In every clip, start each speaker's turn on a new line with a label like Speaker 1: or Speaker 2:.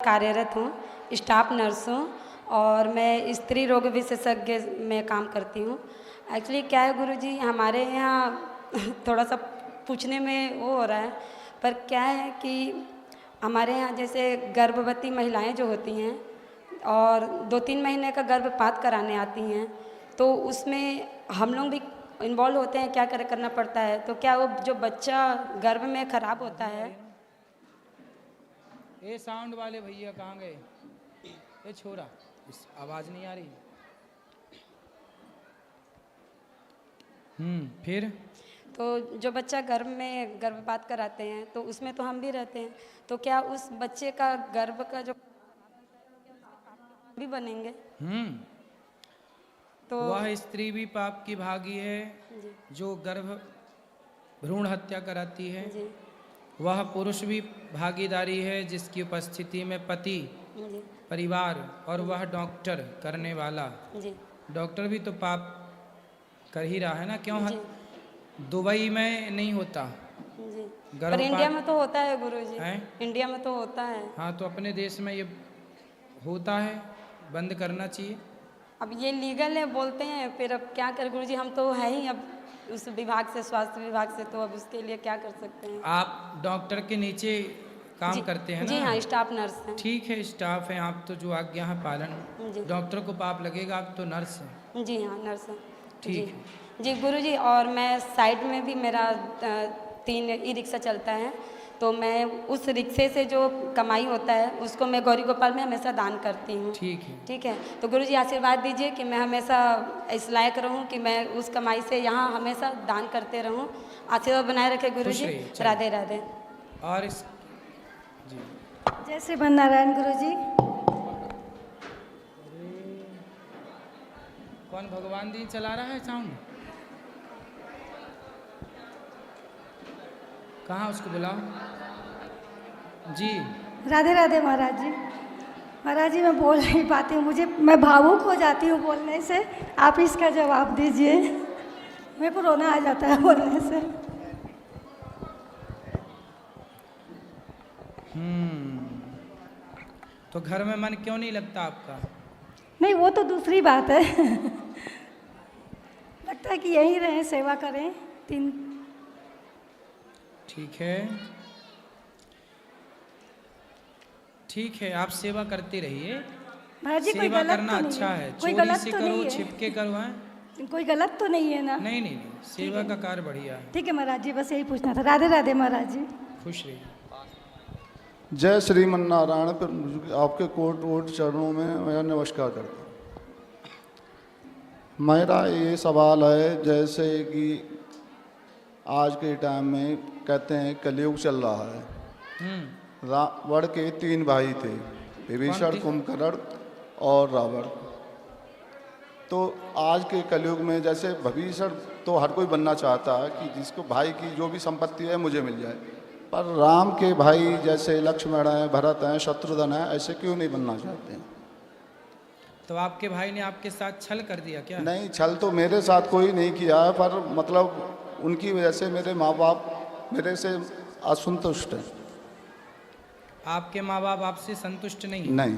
Speaker 1: कार्यरत हूँ, staff nurse हूँ और मैं स्त्री रोग विशेषज्ञ में काम करती हूँ। एक्चुअली क्या है गुरुजी, हमारे यहाँ थोड़ा सा पूछने में वो हो रहा है, पर क्या है कि हमारे यहाँ जैसे गर्भवती महिलाएं जो होती हैं और 2-3 महीने का गर्भपात कराने आती हैं, तो उसमें हम लोग भी इन्वॉल्व होते हैं, क्या करना पड़ता है। तो क्या वो जो बच्चा गर्भ में खराब होता है।
Speaker 2: ये साउंड वाले भैया कहाँ गए? ये छोरा, इस आवाज नहीं आ रही। फिर
Speaker 1: तो जो बच्चा गर्भ में गर्भपात कराते हैं तो उसमें तो हम भी रहते हैं, तो क्या उस बच्चे का गर्भ का जो भी बनेंगे?
Speaker 2: तो वह स्त्री भी पाप की भागी है जो गर्भ भ्रूण हत्या कराती है। वह पुरुष भी भागीदारी है जिसकी उपस्थिति में पति, परिवार और वह डॉक्टर करने वाला। डॉक्टर भी तो पाप कर ही रहा है ना, क्यों? दुबई में नहीं होता
Speaker 1: पर इंडिया में तो होता है गुरुजी, इंडिया में तो होता है।
Speaker 2: हाँ, तो अपने देश में ये होता है, बंद करना चाहिए।
Speaker 1: अब ये लीगल है बोलते हैं, फिर अब क्या कर गुरुजी, हम तो है ही अब उस विभाग से, स्वास्थ्य विभाग से, तो अब उसके लिए क्या कर सकते हैं।
Speaker 2: आप डॉक्टर के नीचे काम करते हैं ना?
Speaker 1: जी हाँ, स्टाफ नर्स हैं।
Speaker 2: ठीक है, स्टाफ है आप, तो जो आज्ञा है पालन। डॉक्टर को पाप लगेगा, आप तो नर्स हैं।
Speaker 1: जी हाँ, नर्स हैं।
Speaker 2: ठीक है
Speaker 1: जी गुरुजी, और मैं साइड में भी मेरा 3 ई रिक्शा चलता है, तो मैं उस रिक्शे से जो कमाई होता है उसको मैं गौरी गोपाल में हमेशा दान करती हूँ। ठीक है, तो गुरुजी आशीर्वाद दीजिए कि मैं हमेशा इस लायक रहूँ कि मैं उस कमाई से यहाँ हमेशा दान करते रहूँ। आशीर्वाद बनाए रखे गुरुजी। राधे राधे।
Speaker 2: और इस
Speaker 3: जय श्री नारायण गुरुजी।
Speaker 2: कौन भगवान दी चला रहा है साउंड? कहाँ, उसको बुलाओ जी।
Speaker 3: राधे राधे महाराज जी। महाराज जी, मैं बोल नहीं पाती हूँ, मैं भावुक हो जाती हूँ बोलने से। आप इसका जवाब दीजिए, मेरे को रोना आ जाता है बोलने से।
Speaker 2: तो घर में मन क्यों नहीं लगता आपका?
Speaker 3: नहीं, वो तो दूसरी बात है। लगता है कि यहीं रहें, सेवा करें 3।
Speaker 2: ठीक है, ठीक है, आप सेवा करते रहिए।
Speaker 3: महाराज जी,
Speaker 2: सेवा करना अच्छा है, चोरी से करो, छिपके करो,
Speaker 3: कोई गलत तो नहीं है ना?
Speaker 2: नहीं नहीं, सेवा का कार्य बढ़िया है।
Speaker 3: ठीक है महाराज जी, बस यही पूछना था। राधे राधे महाराज जी।
Speaker 2: खुश रहिए।
Speaker 4: जय श्रीमन नारायण। आपके कोट चरणों में मैं नमस्कार करता हूँ। मेरा ये सवाल है, जैसे कि आज के टाइम में कहते हैं कलयुग चल रहा है। रावण के 3 भाई थे, विभीषण, कुंभकर्ण और रावण। तो आज के कलयुग में जैसे विभीषण तो हर कोई बनना चाहता है कि जिसको भाई की जो भी संपत्ति है मुझे मिल जाए, पर राम के भाई जैसे लक्ष्मण हैं, भरत हैं, शत्रुघ्न हैं, ऐसे क्यों नहीं बनना चाहते हैं?
Speaker 2: तो आपके भाई ने आपके साथ छल कर दिया क्या?
Speaker 4: नहीं, छल तो मेरे साथ कोई नहीं किया है, पर मतलब उनकी वजह से मेरे माँ बाप मेरे से असंतुष्ट हैं।
Speaker 2: आपके माँ बाप आपसे संतुष्ट नहीं?
Speaker 4: नहीं।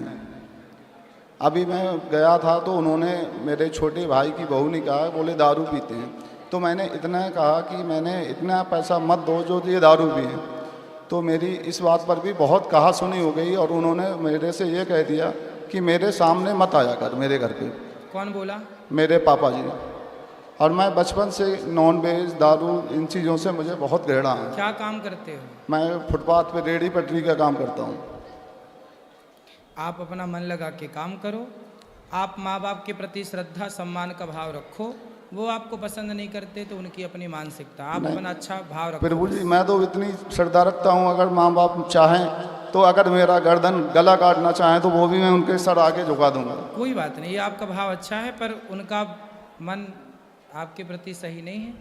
Speaker 4: अभी मैं गया था तो उन्होंने मेरे छोटे भाई की बहू ने कहा, बोले दारू पीते हैं। तो मैंने इतना कहा कि मैंने इतना पैसा मत दो जो ये दारू पिए। तो मेरी इस बात पर भी बहुत कहा सुनी हो गई और उन्होंने मेरे से ये कह दिया कि मेरे सामने मत आया कर मेरे घर पे।
Speaker 2: कौन बोला?
Speaker 4: मेरे पापा जी। और मैं बचपन से नॉन वेज, दारू, इन चीज़ों से मुझे बहुत घृणा है।
Speaker 2: क्या काम करते हो?
Speaker 4: मैं फुटपाथ पे रेहड़ी पटरी का काम करता हूँ।
Speaker 2: आप अपना मन लगा के काम करो। आप माँ बाप के प्रति श्रद्धा सम्मान का भाव रखो। वो आपको पसंद नहीं करते तो उनकी अपनी मानसिकता, आप अपना अच्छा भाव रखो।
Speaker 4: प्रभु जी, मैं तो इतनी श्रद्धा रखता हूँ, अगर माँ बाप चाहें तो अगर मेरा गर्दन गला काटना चाहें तो वो भी मैं उनके सर आके झुका दूंगा।
Speaker 2: कोई बात नहीं, ये आपका भाव अच्छा है, पर उनका मन आपके प्रति सही नहीं है,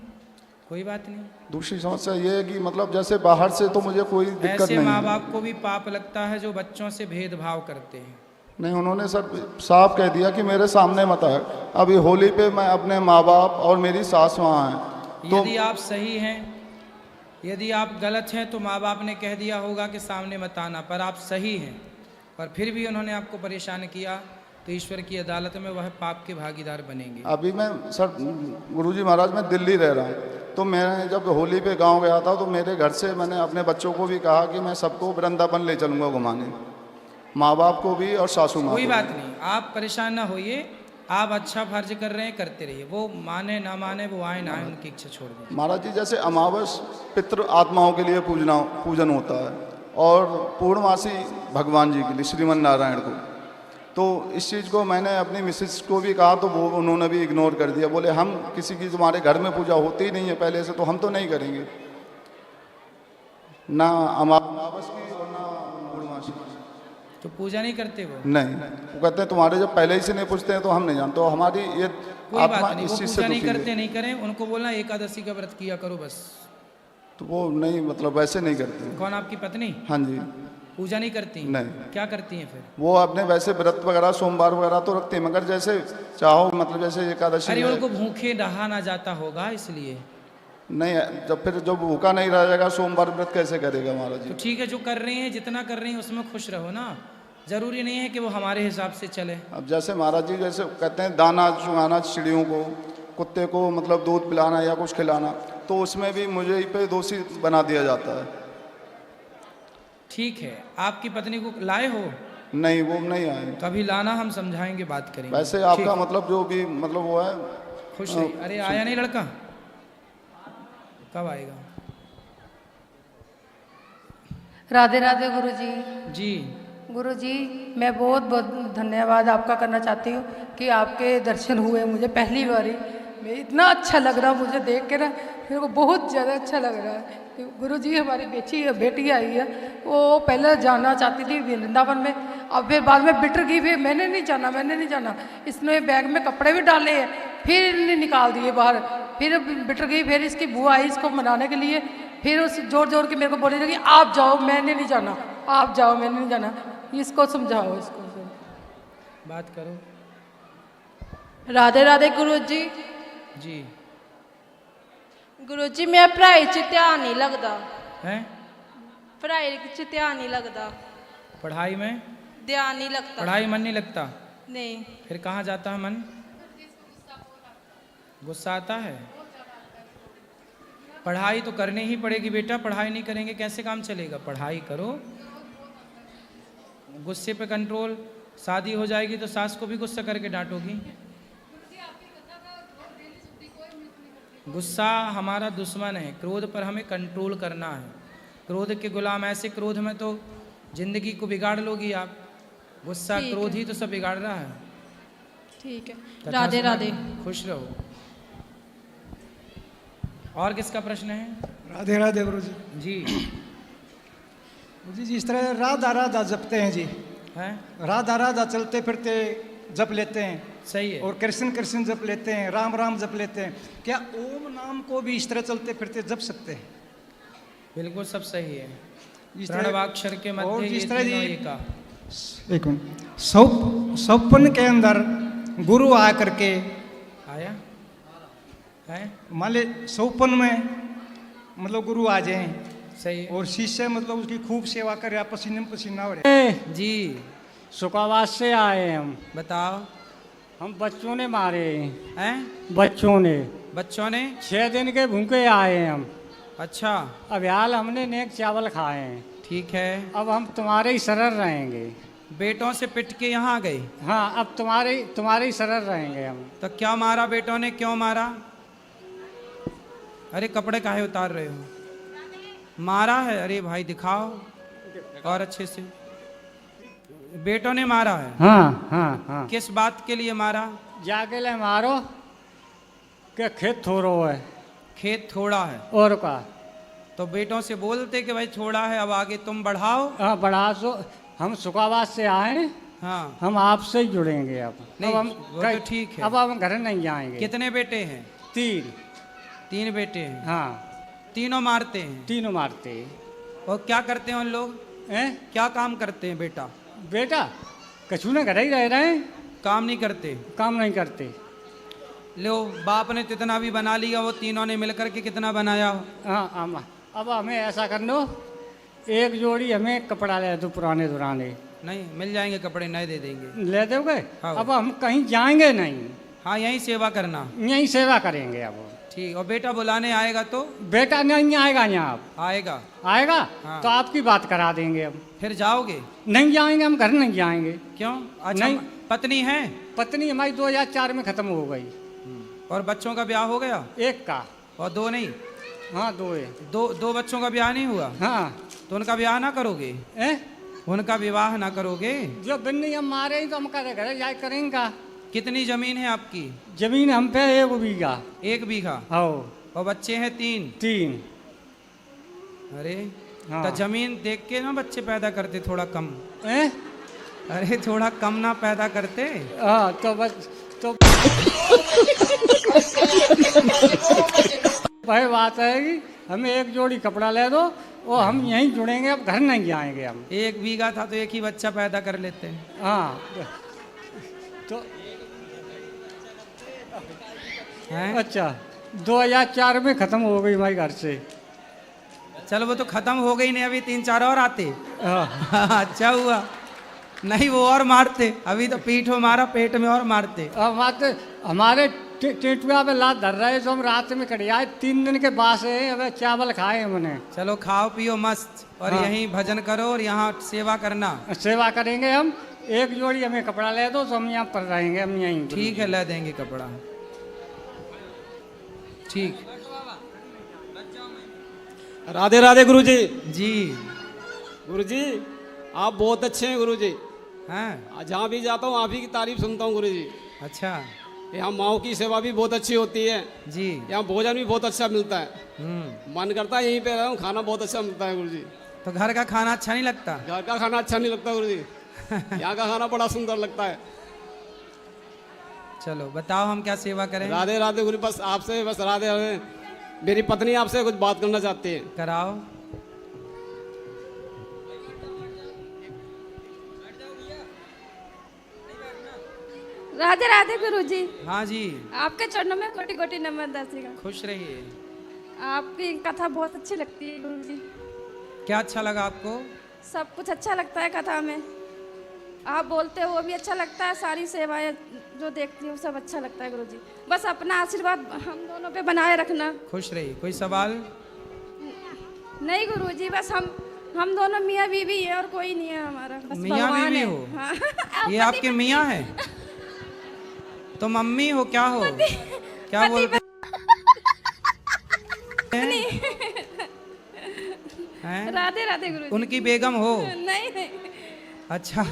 Speaker 2: कोई बात नहीं।
Speaker 4: दूसरी समस्या ये है कि मतलब जैसे बाहर से तो मुझे कोई दिक्कत नहीं।
Speaker 2: ऐसे माँ बाप को भी पाप लगता है जो बच्चों से भेदभाव करते हैं।
Speaker 4: नहीं, उन्होंने सर साफ कह दिया कि मेरे सामने मत आए। अभी होली पे मैं अपने माँ बाप और मेरी सास वहाँ हैं।
Speaker 2: यदि आप सही हैं, यदि आप गलत हैं तो माँ बाप ने कह दिया होगा कि सामने मत आना, पर आप सही हैं पर फिर भी उन्होंने आपको परेशान किया, तो ईश्वर की अदालत में वह पाप के भागीदार बनेंगे।
Speaker 4: अभी मैं सर गुरुजी महाराज मैं दिल्ली रह रहा हूँ, तो मैं जब होली पे गांव गया था तो मेरे घर से मैंने अपने बच्चों को भी कहा कि मैं सबको वृंदावन ले चलूँगा घुमाने, माँ बाप को भी और सासू माँ
Speaker 2: कोई
Speaker 4: को
Speaker 2: बात
Speaker 4: भी।
Speaker 2: नहीं, आप परेशान ना होइए, आप अच्छा फर्ज कर रहे हैं, करते रहिए। वो माने ना माने, वो आए ना आए, उनकी इच्छा छोड़ दीजिए।
Speaker 4: महाराज जी जैसे अमावस पितृ आत्माओं के लिए पूजन होता है और पूर्णमासी भगवान जी के लिए श्रीमन नारायण को, तो इस चीज़ को मैंने अपनी मिसेस को भी कहा तो वो उन्होंने भी इग्नोर कर दिया, बोले हम किसी की तुम्हारे घर में पूजा होती ही नहीं है पहले से, तो हम तो नहीं करेंगे ना अमावस की और ना पूर्णमासी की।
Speaker 2: तो पूजा नहीं करते वो?
Speaker 4: नहीं, वो कहते हैं तुम्हारे जब पहले ही से नहीं पूछते हैं तो हम नहीं जानते, तो हमारी ये
Speaker 2: कोई
Speaker 4: आत्मा
Speaker 2: बात नहीं,
Speaker 4: इस
Speaker 2: वो
Speaker 4: चीज़ से
Speaker 2: पूजा नहीं
Speaker 4: दुखी
Speaker 2: करते
Speaker 4: है।
Speaker 2: नहीं करें, उनको बोलना एकादशी का व्रत किया करो बस।
Speaker 4: तो वो नहीं, मतलब वैसे नहीं करते।
Speaker 2: कौन, आपकी पत्नी?
Speaker 4: हाँ जी।
Speaker 2: पूजा नहीं करती?
Speaker 4: नहीं।
Speaker 2: क्या करती हैं फिर?
Speaker 4: वो अपने वैसे व्रत वगैरह सोमवार वगैरह तो रखते हैं, मगर जैसे चाहो मतलब जैसे एकादशी
Speaker 2: अरे
Speaker 4: है,
Speaker 2: उनको भूखे रहा ना जाता होगा इसलिए।
Speaker 4: नहीं, जब फिर जब भूखा नहीं रह जाएगा सोमवार व्रत कैसे करेगा महाराज
Speaker 2: तो
Speaker 4: जी।
Speaker 2: ठीक है, जो कर रही हैं, जितना कर रही हैं उसमें खुश रहो ना, जरूरी नहीं है कि वो हमारे हिसाब से चले।
Speaker 4: अब जैसे महाराज जी जैसे कहते हैं दाना चुगाना चिड़ियों को, कुत्ते को मतलब दूध पिलाना या कुछ खिलाना, तो उसमें भी मुझे ही पे दोषी बना दिया जाता है।
Speaker 2: ठीक है, आपकी पत्नी को लाए हो?
Speaker 4: नहीं, वो नहीं आए।
Speaker 2: तो अभी लाना, हम समझाएंगे, बात करेंगे।
Speaker 4: वैसे आपका मतलब जो भी मतलब वो है।
Speaker 2: खुश रही। अरे आया नहीं लड़का, कब आएगा?
Speaker 5: राधे राधे गुरुजी।
Speaker 2: जी
Speaker 5: गुरुजी, मैं बहुत बहुत धन्यवाद आपका करना चाहती हूँ कि आपके दर्शन हुए मुझे पहली बारी। मैं इतना अच्छा लग रहा मुझे देख के ना, मेरे को बहुत ज़्यादा अच्छा लग रहा है। गुरुजी हमारी बेटी आई है, वो पहले जाना चाहती थी वृंदावन में, अब फिर बाद में बिटर गई, फिर मैंने नहीं जाना। इसने बैग में कपड़े भी डाले हैं, फिर इन्हें निकाल दिए बाहर, फिर बिटर गई। फिर इसकी बुआ आई इसको मनाने के लिए, फिर उस जोर के मेरे को बोलने लगी आप जाओ मैंने नहीं जाना, आप जाओ मैंने नहीं जाना। इसको समझाओ, इसको
Speaker 2: बात करो।
Speaker 6: राधे राधे गुरुजी।
Speaker 2: जी
Speaker 6: गुरुजी मैं पढ़ाई च ध्यान नहीं लगता,
Speaker 2: हैं?
Speaker 6: पढ़ाई च ध्यान नहीं लगता,
Speaker 2: पढ़ाई में
Speaker 6: ध्यान नहीं लगता।
Speaker 2: पढ़ाई मन नहीं लगता?
Speaker 6: नहीं।
Speaker 2: फिर कहाँ जाता है मन? गुस्सा आता है? पढ़ाई तो करनी ही पड़ेगी बेटा, पढ़ाई नहीं करेंगे कैसे काम चलेगा? पढ़ाई करो, गुस्से पे कंट्रोल। शादी हो जाएगी तो सास को भी गुस्सा करके डांटोगी। गुस्सा हमारा दुश्मन है, क्रोध पर हमें कंट्रोल करना है। क्रोध के गुलाम, ऐसे क्रोध में तो जिंदगी को बिगाड़ लोगी आप। गुस्सा
Speaker 6: ठीक
Speaker 2: क्रोध
Speaker 6: है।
Speaker 2: ही तो सब बिगाड़ रहा है।
Speaker 6: ठीक है,
Speaker 2: कथा
Speaker 6: राधे
Speaker 2: सुना,
Speaker 6: राधे।
Speaker 2: खुश रहो। और किसका प्रश्न है?
Speaker 7: राधे राधे गुरु जी।
Speaker 2: जी
Speaker 7: जी जिस तरह राधा राधा जपते हैं जी,
Speaker 2: है,
Speaker 7: राधा राधा चलते फिरते जप लेते हैं,
Speaker 2: सही है।
Speaker 7: और कृष्ण कृष्ण जप लेते हैं, राम राम जप लेते हैं, क्या ओम नाम को भी इस तरह चलते फिरते जप सकते हैं?
Speaker 2: बिल्कुल सब सही है।
Speaker 7: जिस तरह-
Speaker 2: प्रणवाक्षर के
Speaker 7: और
Speaker 2: मध्य ये
Speaker 7: जिस तरह
Speaker 2: तीनों
Speaker 7: जी-
Speaker 2: एका।
Speaker 7: एक मिनट, स्वप्न के अंदर गुरु आ करके,
Speaker 2: आया है,
Speaker 7: मान ले स्वप्न में मतलब गुरु आ जाए
Speaker 2: सही है।
Speaker 7: और शिष्य मतलब उसकी खूब सेवा करे, आप पसीने में पसीना हो रहे।
Speaker 2: जी
Speaker 8: सुखावास से आए हम
Speaker 2: बताओ।
Speaker 8: हम बच्चों ने मारे
Speaker 2: हैं?
Speaker 8: बच्चों ने
Speaker 2: बच्चों ने?
Speaker 8: 6 दिन के भूखे आए हैं हम।
Speaker 2: अच्छा
Speaker 8: अब यार हमने नेक चावल खाए हैं,
Speaker 2: ठीक है।
Speaker 8: अब हम तुम्हारे ही शरण रहेंगे।
Speaker 2: बेटों से पिट के यहाँ आ गए?
Speaker 8: हाँ, अब तुम्हारे ही शरण रहेंगे हम।
Speaker 2: तो क्या मारा बेटों ने, क्यों मारा? अरे कपड़े काहे उतार रहे हो? मारा है? अरे भाई दिखाओ और अच्छे से। बेटों ने मारा है?
Speaker 8: हाँ हाँ हाँ।
Speaker 2: किस बात के लिए मारा?
Speaker 8: जाके ले मारो कि खेत थोड़ो है
Speaker 2: खेत थोड़ा है।
Speaker 8: और का।
Speaker 2: तो बेटों से बोलते कि भाई थोड़ा है, अब आगे तुम बढ़ाओ।
Speaker 8: हाँ बढ़ा सो, हम सुखावास से आए,
Speaker 2: हाँ
Speaker 8: हम आपसे ही जुड़ेंगे अब।
Speaker 2: नहीं,
Speaker 8: अब हम
Speaker 2: वो तो ठीक है।
Speaker 8: अब हम घर नहीं जाएंगे।
Speaker 2: कितने बेटे हैं?
Speaker 8: 3।
Speaker 2: 3 बेटे हैं।
Speaker 8: हाँ,
Speaker 2: तीनों मारते हैं?
Speaker 8: तीनों मारते।
Speaker 2: और क्या करते हैं उन लोग?
Speaker 8: हैं?
Speaker 2: क्या काम करते हैं बेटा?
Speaker 8: बेटा कछू ने घर ही रह रहे हैं,
Speaker 2: काम नहीं करते?
Speaker 8: काम नहीं करते।
Speaker 2: लो बाप ने जितना भी बना लिया, वो तीनों ने मिलकर के कितना बनाया हो?
Speaker 8: हाँ अब हमें ऐसा कर लो, एक जोड़ी हमें कपड़ा ले दो पुराने दुराने,
Speaker 2: नहीं मिल जाएंगे कपड़े, नए दे देंगे।
Speaker 8: ले दोगे?
Speaker 2: हाँ।
Speaker 8: अब हम कहीं जाएंगे नहीं,
Speaker 2: हाँ यहीं सेवा करना।
Speaker 8: यहीं सेवा करेंगे अब।
Speaker 2: ठीक, और बेटा बुलाने आएगा तो?
Speaker 8: बेटा नहीं आएगा यहाँ, अब
Speaker 2: आएगा।
Speaker 8: आएगा
Speaker 2: हाँ।
Speaker 8: तो आपकी बात करा देंगे। अब
Speaker 2: फिर जाओगे?
Speaker 8: नहीं जाएंगे, हम घर नहीं जाएंगे।
Speaker 2: क्यों? अच्छा
Speaker 8: नहीं।
Speaker 2: पत्नी है?
Speaker 8: पत्नी हमारी 2004 में खत्म हो गई।
Speaker 2: और बच्चों का ब्याह हो गया?
Speaker 8: एक का।
Speaker 2: और दो नहीं?
Speaker 8: हाँ, दो है।
Speaker 2: दो बच्चों का ब्याह नहीं हुआ?
Speaker 8: हाँ।
Speaker 2: तो उनका ब्याह ना करोगे? उनका विवाह ना करोगे?
Speaker 8: जो बिन्नी हम मारे तो हम करे घर जाए करेंगे।
Speaker 2: कितनी जमीन है आपकी?
Speaker 8: जमीन हम पे 1 बीघा।
Speaker 2: 1 बीघा?
Speaker 8: हाँ।
Speaker 2: और बच्चे हैं 3? अरे
Speaker 8: हाँ।
Speaker 2: तो जमीन देख के ना बच्चे पैदा करते थोड़ा कम। अरे थोड़ा कम ना पैदा करते?
Speaker 8: हाँ तो बस तो वही बात है कि हमें 1 जोड़ी कपड़ा ले दो और हम यहीं जुड़ेंगे, अब घर नहीं जाएंगे हम।
Speaker 2: 1 बीघा था तो 1 ही बच्चा पैदा कर लेते हैं।
Speaker 8: हाँ तो
Speaker 2: हैं?
Speaker 8: अच्छा 2004 में खत्म हो गई हमारे घर से।
Speaker 2: चलो वो तो खत्म हो गई नहीं, अभी 3-4 और आते।
Speaker 8: हाँ।
Speaker 2: अच्छा हुआ, नहीं वो और मारते, अभी तो पीठों मारा, पेट में और मारते।
Speaker 8: अब हमारे टेटुआ पे लात धर रहे तो हम रात में कट आए, 3 दिन के बाद से अब चावल खाए हमने।
Speaker 2: चलो खाओ पियो मस्त, और
Speaker 8: हाँ।
Speaker 2: यहीं भजन करो और यहाँ सेवा करना।
Speaker 8: सेवा करेंगे हम। 1 जोड़ी हमें कपड़ा ले दो तो हम यहाँ पर रहेंगे, हम यहीं।
Speaker 2: ठीक है, ले देंगे कपड़ा। ठीक।
Speaker 9: राधे राधे गुरुजी।
Speaker 2: जी
Speaker 9: गुरुजी आप बहुत अच्छे हैं गुरुजी।
Speaker 2: हैं?
Speaker 9: जहाँ भी जाता हूँ आप ही की तारीफ सुनता हूँ गुरुजी।
Speaker 2: अच्छा।
Speaker 9: यहाँ माओ की सेवा भी बहुत अच्छी होती है
Speaker 2: जी।
Speaker 9: यहाँ भोजन भी बहुत अच्छा मिलता है। मन करता है यहीं पे रहूं, खाना बहुत अच्छा मिलता है गुरुजी।
Speaker 2: तो घर का खाना अच्छा नहीं लगता?
Speaker 9: घर का खाना अच्छा नहीं लगता गुरुजी। यहाँ का खाना बड़ा सुंदर लगता है।
Speaker 2: चलो बताओ हम क्या सेवा करें?
Speaker 9: राधे राधे गुरु, बस आपसे बस राधे राधे। मेरी पत्नी आपसे कुछ बात करना चाहती है।
Speaker 2: कराओ।
Speaker 10: राधे राधे गुरुजी।
Speaker 2: हाँ जी।
Speaker 10: आपके चरणों में कोटि कोटि नमन दासी का।
Speaker 2: खुश रहिए।
Speaker 10: आपकी कथा बहुत अच्छी लगती है गुरुजी।
Speaker 2: क्या अच्छा लगा आपको?
Speaker 10: सब कुछ अच्छा लगता है कथा में, आप बोलते हो वो भी अच्छा लगता है, सारी सेवाएं जो देखती हूँ सब अच्छा लगता है गुरुजी। बस अपना आशीर्वाद हम दोनों पे बनाए रखना।
Speaker 2: खुश रहिए। कोई सवाल?
Speaker 10: नहीं गुरुजी, बस हम दोनों मियाँ बीवी हैं और कोई नहीं है हमारा, बस
Speaker 2: मियाँ
Speaker 10: भगवान
Speaker 2: बीवी
Speaker 10: है।
Speaker 2: हो?
Speaker 10: हाँ।
Speaker 2: ये आपके मियाँ है? तो मम्मी हो क्या हो? क्या बोलते हैं?
Speaker 10: राधे राधे गुरुजी।
Speaker 2: उनकी बेगम हो?
Speaker 10: नहीं नहीं,
Speaker 2: अच्छा।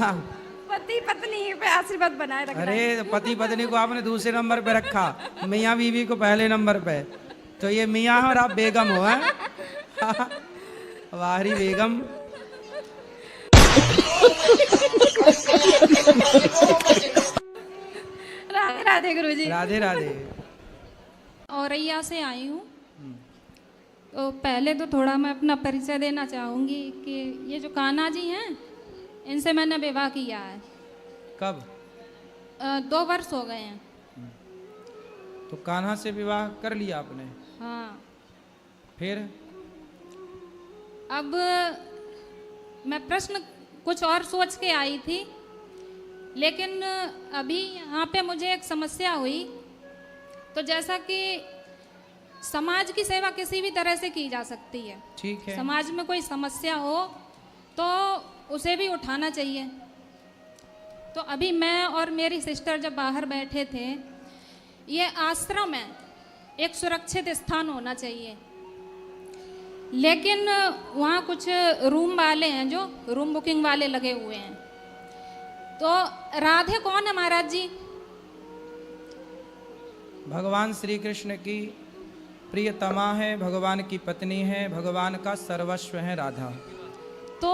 Speaker 10: पति पत्नी पे आशीर्वाद बनाए रखना।
Speaker 2: अरे पति पत्नी को आपने दूसरे नंबर पे रखा, मियाँ बीवी को पहले नंबर पे। तो ये मियाँ है और आप बेगम हो? हैं? वाहरी बेगम।
Speaker 10: राधे राधे गुरुजी।
Speaker 2: राधे राधे।
Speaker 11: औरैया से आई हूँ। तो पहले तो थोड़ा मैं अपना परिचय देना चाहूँगी कि ये जो कान्हा जी हैं इनसे मैंने विवाह किया है।
Speaker 2: कब?
Speaker 11: 2 वर्ष हो गए हैं।
Speaker 2: तो कान्हा से विवाह कर लिया आपने?
Speaker 11: हाँ।
Speaker 2: फिर?
Speaker 11: अब मैं प्रश्न कुछ और सोच के आई थी, लेकिन अभी यहाँ पे मुझे एक समस्या हुई। तो जैसा कि समाज की सेवा किसी भी तरह से की जा सकती है,
Speaker 2: ठीक है।
Speaker 11: समाज में कोई समस्या हो तो उसे भी उठाना चाहिए। तो अभी मैं और मेरी सिस्टर जब बाहर बैठे थे, ये आश्रम है, एक सुरक्षित स्थान होना चाहिए, लेकिन वहाँ कुछ रूम वाले हैं जो रूम बुकिंग वाले लगे हुए हैं। तो राधे कौन है महाराज जी?
Speaker 2: भगवान श्री कृष्ण की प्रियतमा है, भगवान की पत्नी है, भगवान का सर्वस्व है राधा।
Speaker 11: तो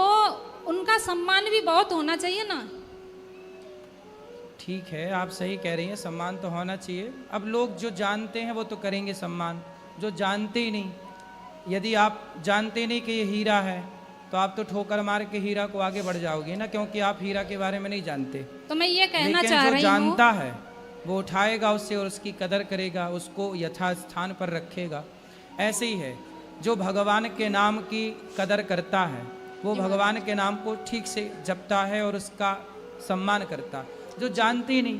Speaker 11: उनका सम्मान भी बहुत होना चाहिए ना।
Speaker 2: ठीक है, आप सही कह रही हैं, सम्मान तो होना चाहिए। अब लोग जो जानते हैं वो तो करेंगे सम्मान, जो जानते ही नहीं, यदि आप जानते नहीं कि ये हीरा है तो आप तो ठोकर मार के हीरा को आगे बढ़ जाओगे ना, क्योंकि आप हीरा के बारे में नहीं जानते।
Speaker 11: तो मैं ये कहना
Speaker 2: लेकिन
Speaker 11: चाह
Speaker 2: जो
Speaker 11: रही हूँ,
Speaker 2: जानता है वो उठाएगा उससे और उसकी कदर करेगा, उसको यथास्थान पर रखेगा। ऐसे ही है, जो भगवान के नाम की कदर करता है वो भगवान के नाम को ठीक से जपता है और उसका सम्मान करता। जो जानती नहीं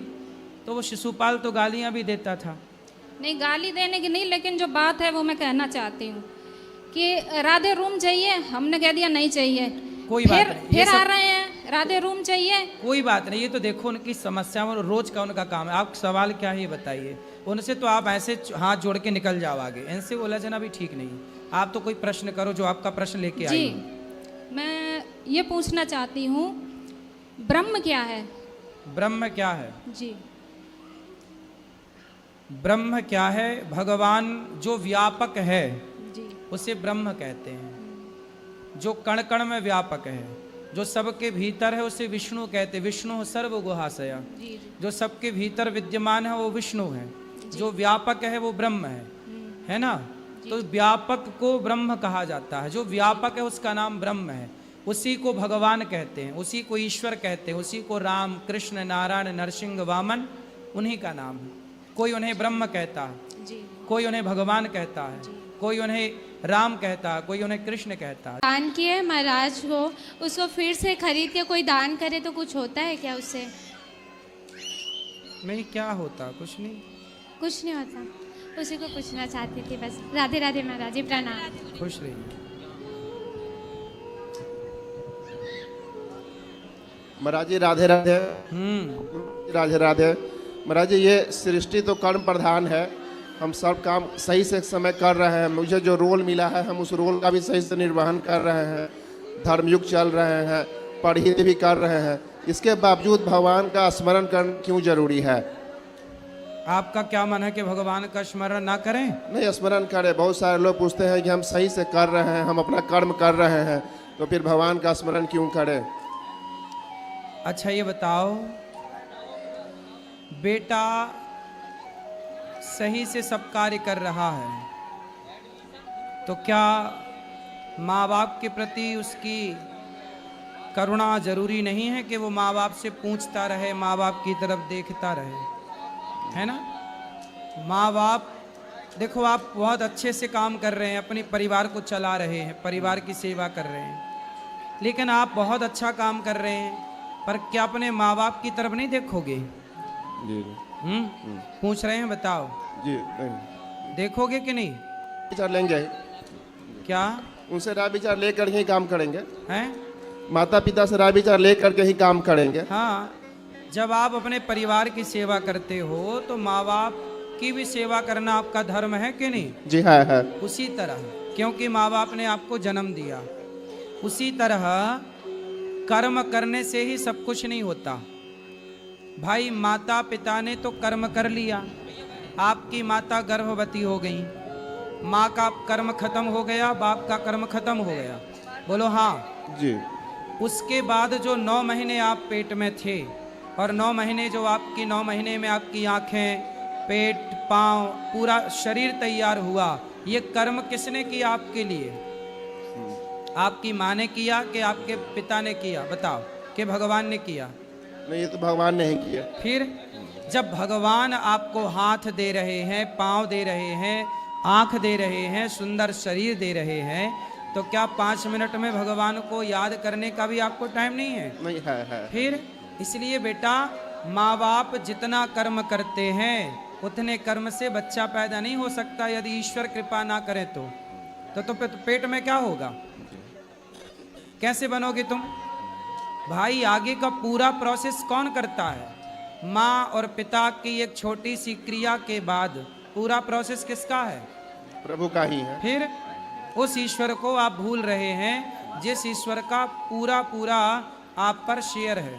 Speaker 2: तो वो शिशुपाल तो गालियां भी देता था।
Speaker 11: नहीं, गाली देने की नहीं, लेकिन जो बात है वो मैं कहना चाहती हूँ कि राधे रूम चाहिए, हमने कह दिया नहीं चाहिए,
Speaker 2: कोई बात नहीं,
Speaker 11: फिर आ रहे हैं राधे रूम चाहिए।
Speaker 2: कोई बात नहीं, ये तो देखो उनकी समस्या और रोज का उनका काम है। आप सवाल क्या है ये बताइए। उनसे तो आप ऐसे हाथ जोड़ के निकल जाओ आगे, इनसे उलझना भी ठीक नहीं। आप तो कोई प्रश्न करो, जो आपका प्रश्न लेके आई।
Speaker 11: जी, मैं ये पूछना चाहती हूँ, ब्रह्म क्या है?
Speaker 2: ब्रह्म क्या है?
Speaker 11: जी,
Speaker 2: ब्रह्म क्या है? भगवान जो व्यापक है
Speaker 11: जी,
Speaker 2: उसे ब्रह्म कहते हैं। जो कण कण में व्यापक है, जो सबके भीतर है, उसे विष्णु कहते हैं। विष्णु सर्व गुहाशया, जो सबके भीतर विद्यमान है वो विष्णु है। जो व्यापक है वो ब्रह्म है ना। तो व्यापक को ब्रह्म कहा जाता है। जो व्यापक है उसका नाम ब्रह्म है, उसी को भगवान कहते हैं, उसी को ईश्वर कहते हैं, उसी को राम, कृष्ण, नारायण, नरसिंह, वामन, उन्हीं का नाम है। कोई उन्हें ब्रह्म कहता है, कोई उन्हें भगवान कहता है, कोई उन्हें राम कहता है, कोई उन्हें कृष्ण कहता है।
Speaker 12: दान किए महाराज को, उसको फिर से खरीद के कोई दान करे तो कुछ होता है क्या उससे?
Speaker 2: नहीं, क्या होता? कुछ नहीं,
Speaker 12: कुछ नहीं होता। उसी को पूछना चाहती थी बस। राधे राधे महाराज जी, प्रणाम।
Speaker 2: खुश रहिए।
Speaker 13: महाराज जी राधे राधे। राधे राधे। महाराज जी, ये सृष्टि तो कर्म प्रधान है, हम सब काम सही से समय कर रहे हैं। मुझे जो रोल मिला है हम उस रोल का भी सही से निर्वहन कर रहे हैं। धर्मयुग चल रहे हैं, पढ़ी भी कर रहे हैं, इसके बावजूद भगवान का स्मरण करना क्यों जरूरी है?
Speaker 2: आपका क्या मन है कि भगवान का स्मरण ना करें?
Speaker 13: नहीं, स्मरण करें। बहुत सारे लोग पूछते हैं कि हम सही से कर रहे हैं, हम अपना कर्म कर रहे हैं, तो फिर भगवान का स्मरण क्यों करें?
Speaker 2: अच्छा ये बताओ, बेटा सही से सब कार्य कर रहा है तो क्या माँ बाप के प्रति उसकी करुणा जरूरी नहीं है कि वो माँ बाप से पूछता रहे, माँ बाप की तरफ देखता रहे, है ना? माँ बाप, देखो आप बहुत अच्छे से काम कर रहे हैं, अपने परिवार को चला रहे हैं, परिवार की सेवा कर रहे हैं, लेकिन आप बहुत अच्छा काम कर रहे हैं, पर क्या अपने माँ बाप की तरफ नहीं देखोगे?
Speaker 13: जी।
Speaker 2: पूछ रहे हैं, बताओ।
Speaker 13: जी, नहीं
Speaker 2: देखोगे कि नहीं?
Speaker 13: विचार लेंगे।
Speaker 2: क्या
Speaker 13: उनसे राय विचार लेकर ही काम करेंगे?
Speaker 2: हैं?
Speaker 13: माता पिता से राय विचार लेकर के ही काम करेंगे।
Speaker 2: हाँ, जब आप अपने परिवार की सेवा करते हो तो माँ बाप की भी सेवा करना आपका धर्म है कि नहीं?
Speaker 13: जी है।
Speaker 2: उसी तरह, क्योंकि माँ बाप ने आपको जन्म दिया, उसी तरह कर्म करने से ही सब कुछ नहीं होता। भाई, माता पिता ने तो कर्म कर लिया, आपकी माता गर्भवती हो गई, माँ का कर्म खत्म हो गया, बाप का कर्म खत्म हो गया, बोलो हाँ
Speaker 13: जी।
Speaker 2: उसके बाद जो 9 महीने आप पेट में थे और 9 महीने जो आपकी 9 महीने में आपकी आँखें, पेट, पाँव, पूरा शरीर तैयार हुआ, ये कर्म किसने किया आपके लिए? आपकी माँ ने किया कि आपके पिता ने किया? बताओ, कि भगवान ने किया?
Speaker 13: नहीं, ये तो भगवान ने ही किया।
Speaker 2: फिर जब भगवान आपको हाथ दे रहे हैं, पाँव दे रहे हैं, आँख दे रहे हैं, सुंदर शरीर दे रहे हैं, तो क्या 5 मिनट में भगवान को याद करने का भी आपको टाइम नहीं है?
Speaker 13: नहीं है। फिर
Speaker 2: इसलिए बेटा, माँ बाप जितना कर्म करते हैं उतने कर्म से बच्चा पैदा नहीं हो सकता यदि ईश्वर कृपा ना करे तो पेट में क्या होगा? कैसे बनोगे तुम? भाई, आगे का पूरा प्रोसेस कौन करता है? माँ और पिता की एक छोटी सी क्रिया के बाद पूरा प्रोसेस किसका है?
Speaker 13: प्रभु का ही है। फिर
Speaker 2: उस ईश्वर को आप भूल रहे हैं जिस ईश्वर का पूरा पूरा आप पर शेयर है।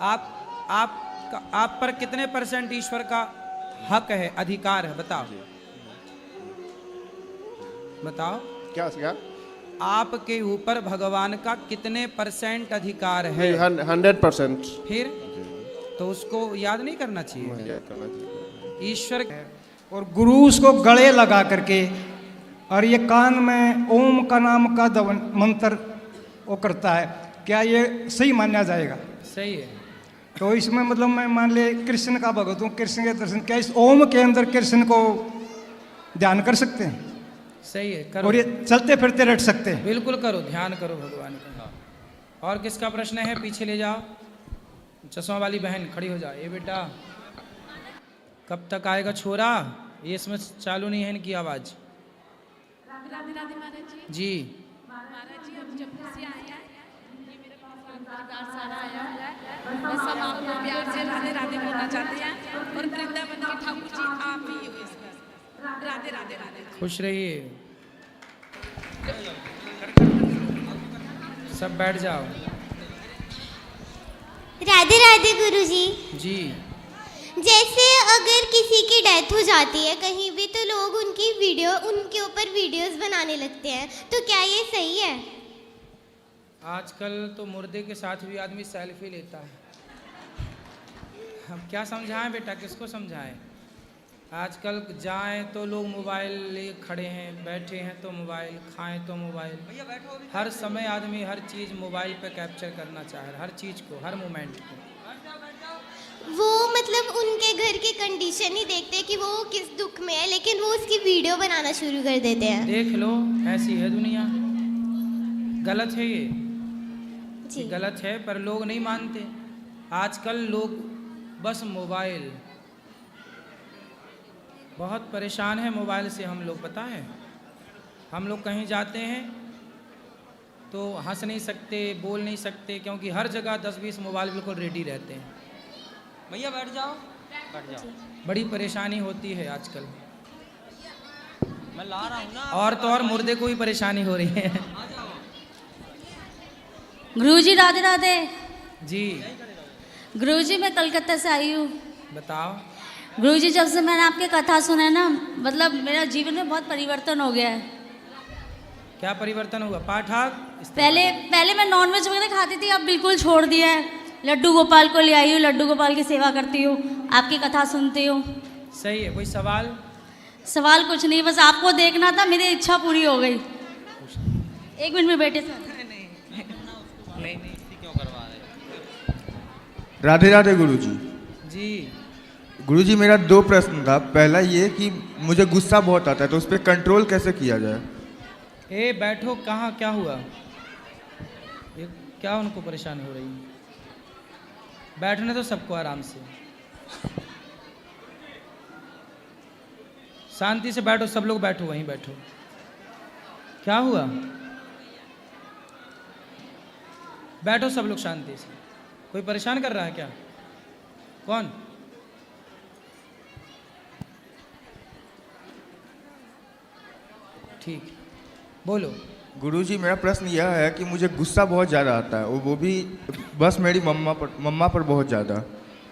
Speaker 2: आप पर कितने % ईश्वर का हक है, अधिकार है? बताओ बताओ।
Speaker 13: क्या?
Speaker 2: आपके ऊपर भगवान का कितने % अधिकार है?
Speaker 13: 100%।
Speaker 2: फिर तो उसको याद नहीं करना चाहिए? ईश्वर
Speaker 7: और गुरु उसको गले लगा करके और ये कान में ओम का नाम का मंत्र वो करता है, क्या ये सही माना जाएगा?
Speaker 2: सही है।
Speaker 7: तो इसमें मतलब मैं मान ले कृष्ण का भगत हूँ, कृष्ण के दर्शन, क्या इस ओम के अंदर कृष्ण को ध्यान कर सकते हैं?
Speaker 2: सही है, करो।
Speaker 7: और ये चलते फिरते रट सकते हैं।
Speaker 2: बिल्कुल करो, ध्यान करो भगवान का। और किसका प्रश्न है? पीछे ले जाओ। चश्मा वाली बहन खड़ी हो जाओ। ये बेटा कब तक आएगा छोरा? ये इसमें चालू नहीं है इनकी आवाज।
Speaker 14: राधे राधे महाराज जी।
Speaker 2: जी
Speaker 14: महाराज जी, अब जब से आए हैं ये मेरे पास परिवार सारा आया है, मैं सब आपको प्यार से राधे राधे बोलना चाहते हैं। और वृंदावन के ठाकुर जी आप ही हो इसमें। राधे राधे राधे।
Speaker 2: खुश रहिए। सब बैठ जाओ।
Speaker 15: राधे राधे गुरुजी।
Speaker 2: जी।
Speaker 15: जैसे अगर किसी की डेथ हो जाती है कहीं भी तो लोग उनके ऊपर वीडियोस बनाने लगते हैं, तो क्या ये सही है?
Speaker 2: आजकल तो मुर्दे के साथ भी आदमी सेल्फी लेता है। हम क्या समझाएं बेटा, किसको समझाएं? आजकल जाएं तो लोग मोबाइल लिए खड़े हैं, बैठे हैं तो मोबाइल, खाएं तो मोबाइल। हर समय आदमी हर चीज़ मोबाइल पे कैप्चर करना चाह रहा है, हर चीज़ को, हर मोमेंट को।
Speaker 15: वो मतलब उनके घर की कंडीशन ही देखते हैं कि वो किस दुख में है, लेकिन वो उसकी वीडियो बनाना शुरू कर देते हैं।
Speaker 2: देख लो, ऐसी है दुनिया। गलत है ये
Speaker 15: जी।
Speaker 2: गलत है, पर लोग नहीं मानते। आजकल लोग बस मोबाइल, बहुत परेशान है मोबाइल से हम लोग। पता है, हम लोग कहीं जाते हैं तो हंस नहीं सकते, बोल नहीं सकते, क्योंकि हर जगह 10-20 मोबाइल बिल्कुल रेडी रहते हैं।
Speaker 16: भैया बैठ जाओ, बैठ जाओ।
Speaker 2: बड़ी परेशानी होती है आजकल।
Speaker 16: मैं ला रहा हूँ ना।
Speaker 2: और तो और मुर्दे को भी परेशानी हो रही है।
Speaker 17: गुरुजी राधे राधे।
Speaker 2: जी।
Speaker 17: गुरुजी मैं कलकत्ता से आई हूँ।
Speaker 2: बताओ।
Speaker 17: गुरुजी जब से मैंने आपके कथा सुना है ना, मतलब मेरा जीवन में बहुत परिवर्तन हो गया है।
Speaker 2: क्या परिवर्तन हुआ? पाठक।
Speaker 17: पहले मैं नॉनवेज वगैरह खाती थी, अब बिल्कुल छोड़ दिया है। लड्डू गोपाल को ले आई हूँ, लड्डू गोपाल की सेवा करती हूँ, आपकी कथा सुनती हूँ।
Speaker 2: सही है। कोई सवाल?
Speaker 17: सवाल कुछ नहीं, बस आपको देखना था, मेरी इच्छा पूरी हो गई। 1 मिनट में बैठे सर।
Speaker 16: नहीं क्यों करवा रहे?
Speaker 18: राधे राधे गुरुजी।
Speaker 2: जी।
Speaker 18: गुरुजी मेरा 2 प्रश्न था। पहला ये कि मुझे गुस्सा बहुत आता है, तो उस पर कंट्रोल कैसे किया जाए?
Speaker 2: ए बैठो, कहाँ क्या हुआ? ये क्या उनको परेशानी हो रही है? बैठने तो सबको आराम से, शांति से बैठो। सब लोग बैठो, वहीं बैठो। क्या हुआ? बैठो सब लोग शांति से। कोई परेशान कर रहा है क्या? कौन? ठीक, बोलो।
Speaker 18: गुरुजी मेरा प्रश्न यह है कि मुझे गुस्सा बहुत ज़्यादा आता है, वो भी बस मेरी मम्मा पर बहुत ज़्यादा,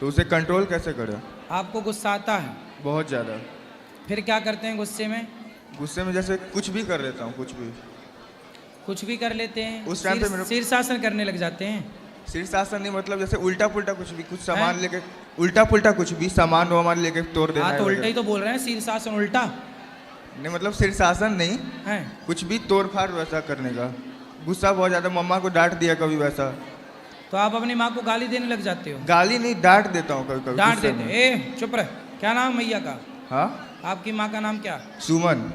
Speaker 18: तो उसे कंट्रोल कैसे करें?
Speaker 2: आपको गुस्सा आता है?
Speaker 18: बहुत ज़्यादा।
Speaker 2: फिर क्या करते हैं गुस्से में?
Speaker 18: गुस्से में जैसे कुछ भी कर लेता हूँ, कुछ भी
Speaker 2: कर लेते हैं।
Speaker 18: उस टाइम पे मेरे
Speaker 2: शीर्षासन करने लग जाते हैं।
Speaker 18: शीर्षासन नहीं, मतलब जैसे उल्टा पुल्टा कुछ भी, कुछ सामान लेके उल्टा पुल्टा कुछ भी सामान वामान लेके तोड़ देना।
Speaker 2: हाँ तो उल्टा ही तो बोल रहे हैं, शीर्षासन उल्टा
Speaker 18: नहीं, मतलब शीर्षासन नहीं
Speaker 2: है,
Speaker 18: कुछ भी तोड़ फाड़ वैसा करने का। गुस्सा बहुत ज़्यादा, मम्मा को डांट दिया कभी वैसा।
Speaker 2: तो आप अपनी माँ को गाली देने लग जाते हो?
Speaker 18: गाली नहीं, डांट देता हूँ कभी कभी।
Speaker 2: डांट देते? ए चुप रह। क्या नाम मैया का?
Speaker 18: हाँ,
Speaker 2: आपकी माँ का नाम क्या?
Speaker 18: सुमन।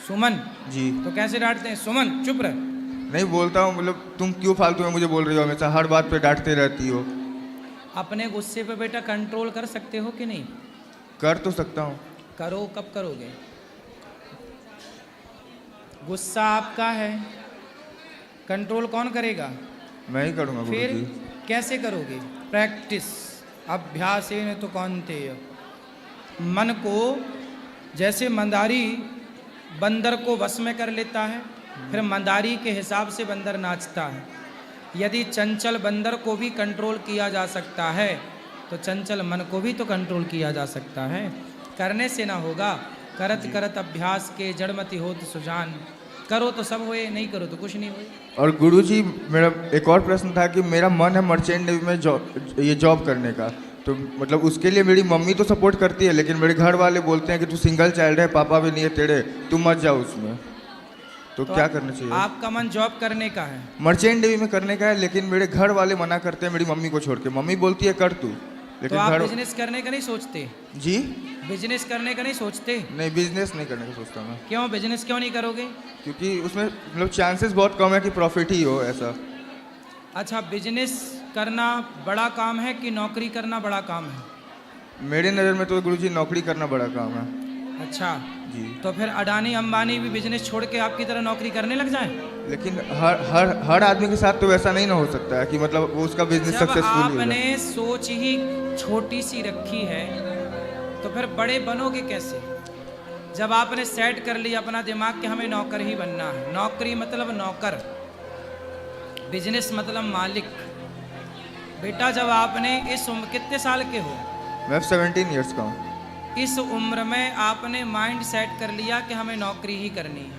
Speaker 2: सुमन
Speaker 18: जी।
Speaker 2: तो कैसे डांटते हैं? सुमन चुप रह।
Speaker 18: नहीं बोलता हूँ, मतलब तुम क्यों फालतू में मुझे बोल रही हो, हमेशा हर बात पे डांटते रहती हो।
Speaker 2: अपने गुस्से पे बेटा कंट्रोल कर सकते हो कि नहीं?
Speaker 18: कर तो सकता हूँ।
Speaker 2: करो, कब करोगे? गुस्सा आपका है, कंट्रोल कौन करेगा?
Speaker 18: मैं ही करूँगा।
Speaker 2: फिर कैसे करोगे? प्रैक्टिस, अभ्यास तो कौनते। मन को जैसे मंदारी बंदर को वश में कर लेता है, फिर मंदारी के हिसाब से बंदर नाचता है। यदि चंचल बंदर को भी कंट्रोल किया जा सकता है तो चंचल मन को भी तो कंट्रोल किया जा सकता है। करने से ना होगा, करत करत अभ्यास के जड़मति होत सुजान। करो तो सब होए, नहीं करो तो कुछ नहीं होए।
Speaker 18: और गुरुजी मेरा एक और प्रश्न था कि मेरा मन है मर्चेंट नेवी में जॉब करने का, तो मतलब उसके लिए मेरी मम्मी तो सपोर्ट करती है, लेकिन मेरे घर वाले बोलते हैं कि तू सिंगल चाइल्ड है, पापा भी नहीं है तेरे, तू मत जाओ उसमें। तो क्या करना चाहिए?
Speaker 2: आपका मन जॉब करने का है?
Speaker 18: मर्चेंट नेवी में करने का है, लेकिन मेरे घर वाले मना करते हैं मेरी मम्मी को छोड़ के। मम्मी बोलती है कर तू,
Speaker 2: तो आप बिजनेस करने का नहीं सोचते?
Speaker 18: जी,
Speaker 2: बिजनेस करने का नहीं सोचते?
Speaker 18: नहीं, बिजनेस नहीं करने का सोचता मैं।
Speaker 2: क्यों बिजनेस क्यों नहीं करोगे?
Speaker 18: क्योंकि उसमें मतलब चांसेस बहुत कम है कि प्रॉफिट ही हो ऐसा।
Speaker 2: अच्छा, बिजनेस करना बड़ा काम है कि नौकरी करना बड़ा काम है?
Speaker 18: मेरे नज़र में तो गुरुजी नौकरी करना बड़ा काम है।
Speaker 2: अच्छा
Speaker 18: जी।
Speaker 2: तो फिर अडानी अंबानी भी बिजनेस छोड़ के आपकी तरह नौकरी करने लग जाए?
Speaker 18: लेकिन हर आदमी के साथ तो वैसा नहीं ना हो सकता है कि मतलब वो उसका बिजनेस सक्सेसफुल हो।
Speaker 2: आपने सोच ही छोटी सी रखी है तो फिर बड़े बनोगे कैसे? जब आपने सेट कर लिया अपना दिमाग कि हमें नौकर ही बनना है, नौकरी मतलब नौकर, बिजनेस मतलब मालिक। बेटा जब आपने इस उम्र, कितने साल के हो?
Speaker 18: मैं 17 इयर्स का हूँ।
Speaker 2: इस उम्र में आपने माइंड सेट कर लिया कि हमें नौकरी ही करनी है।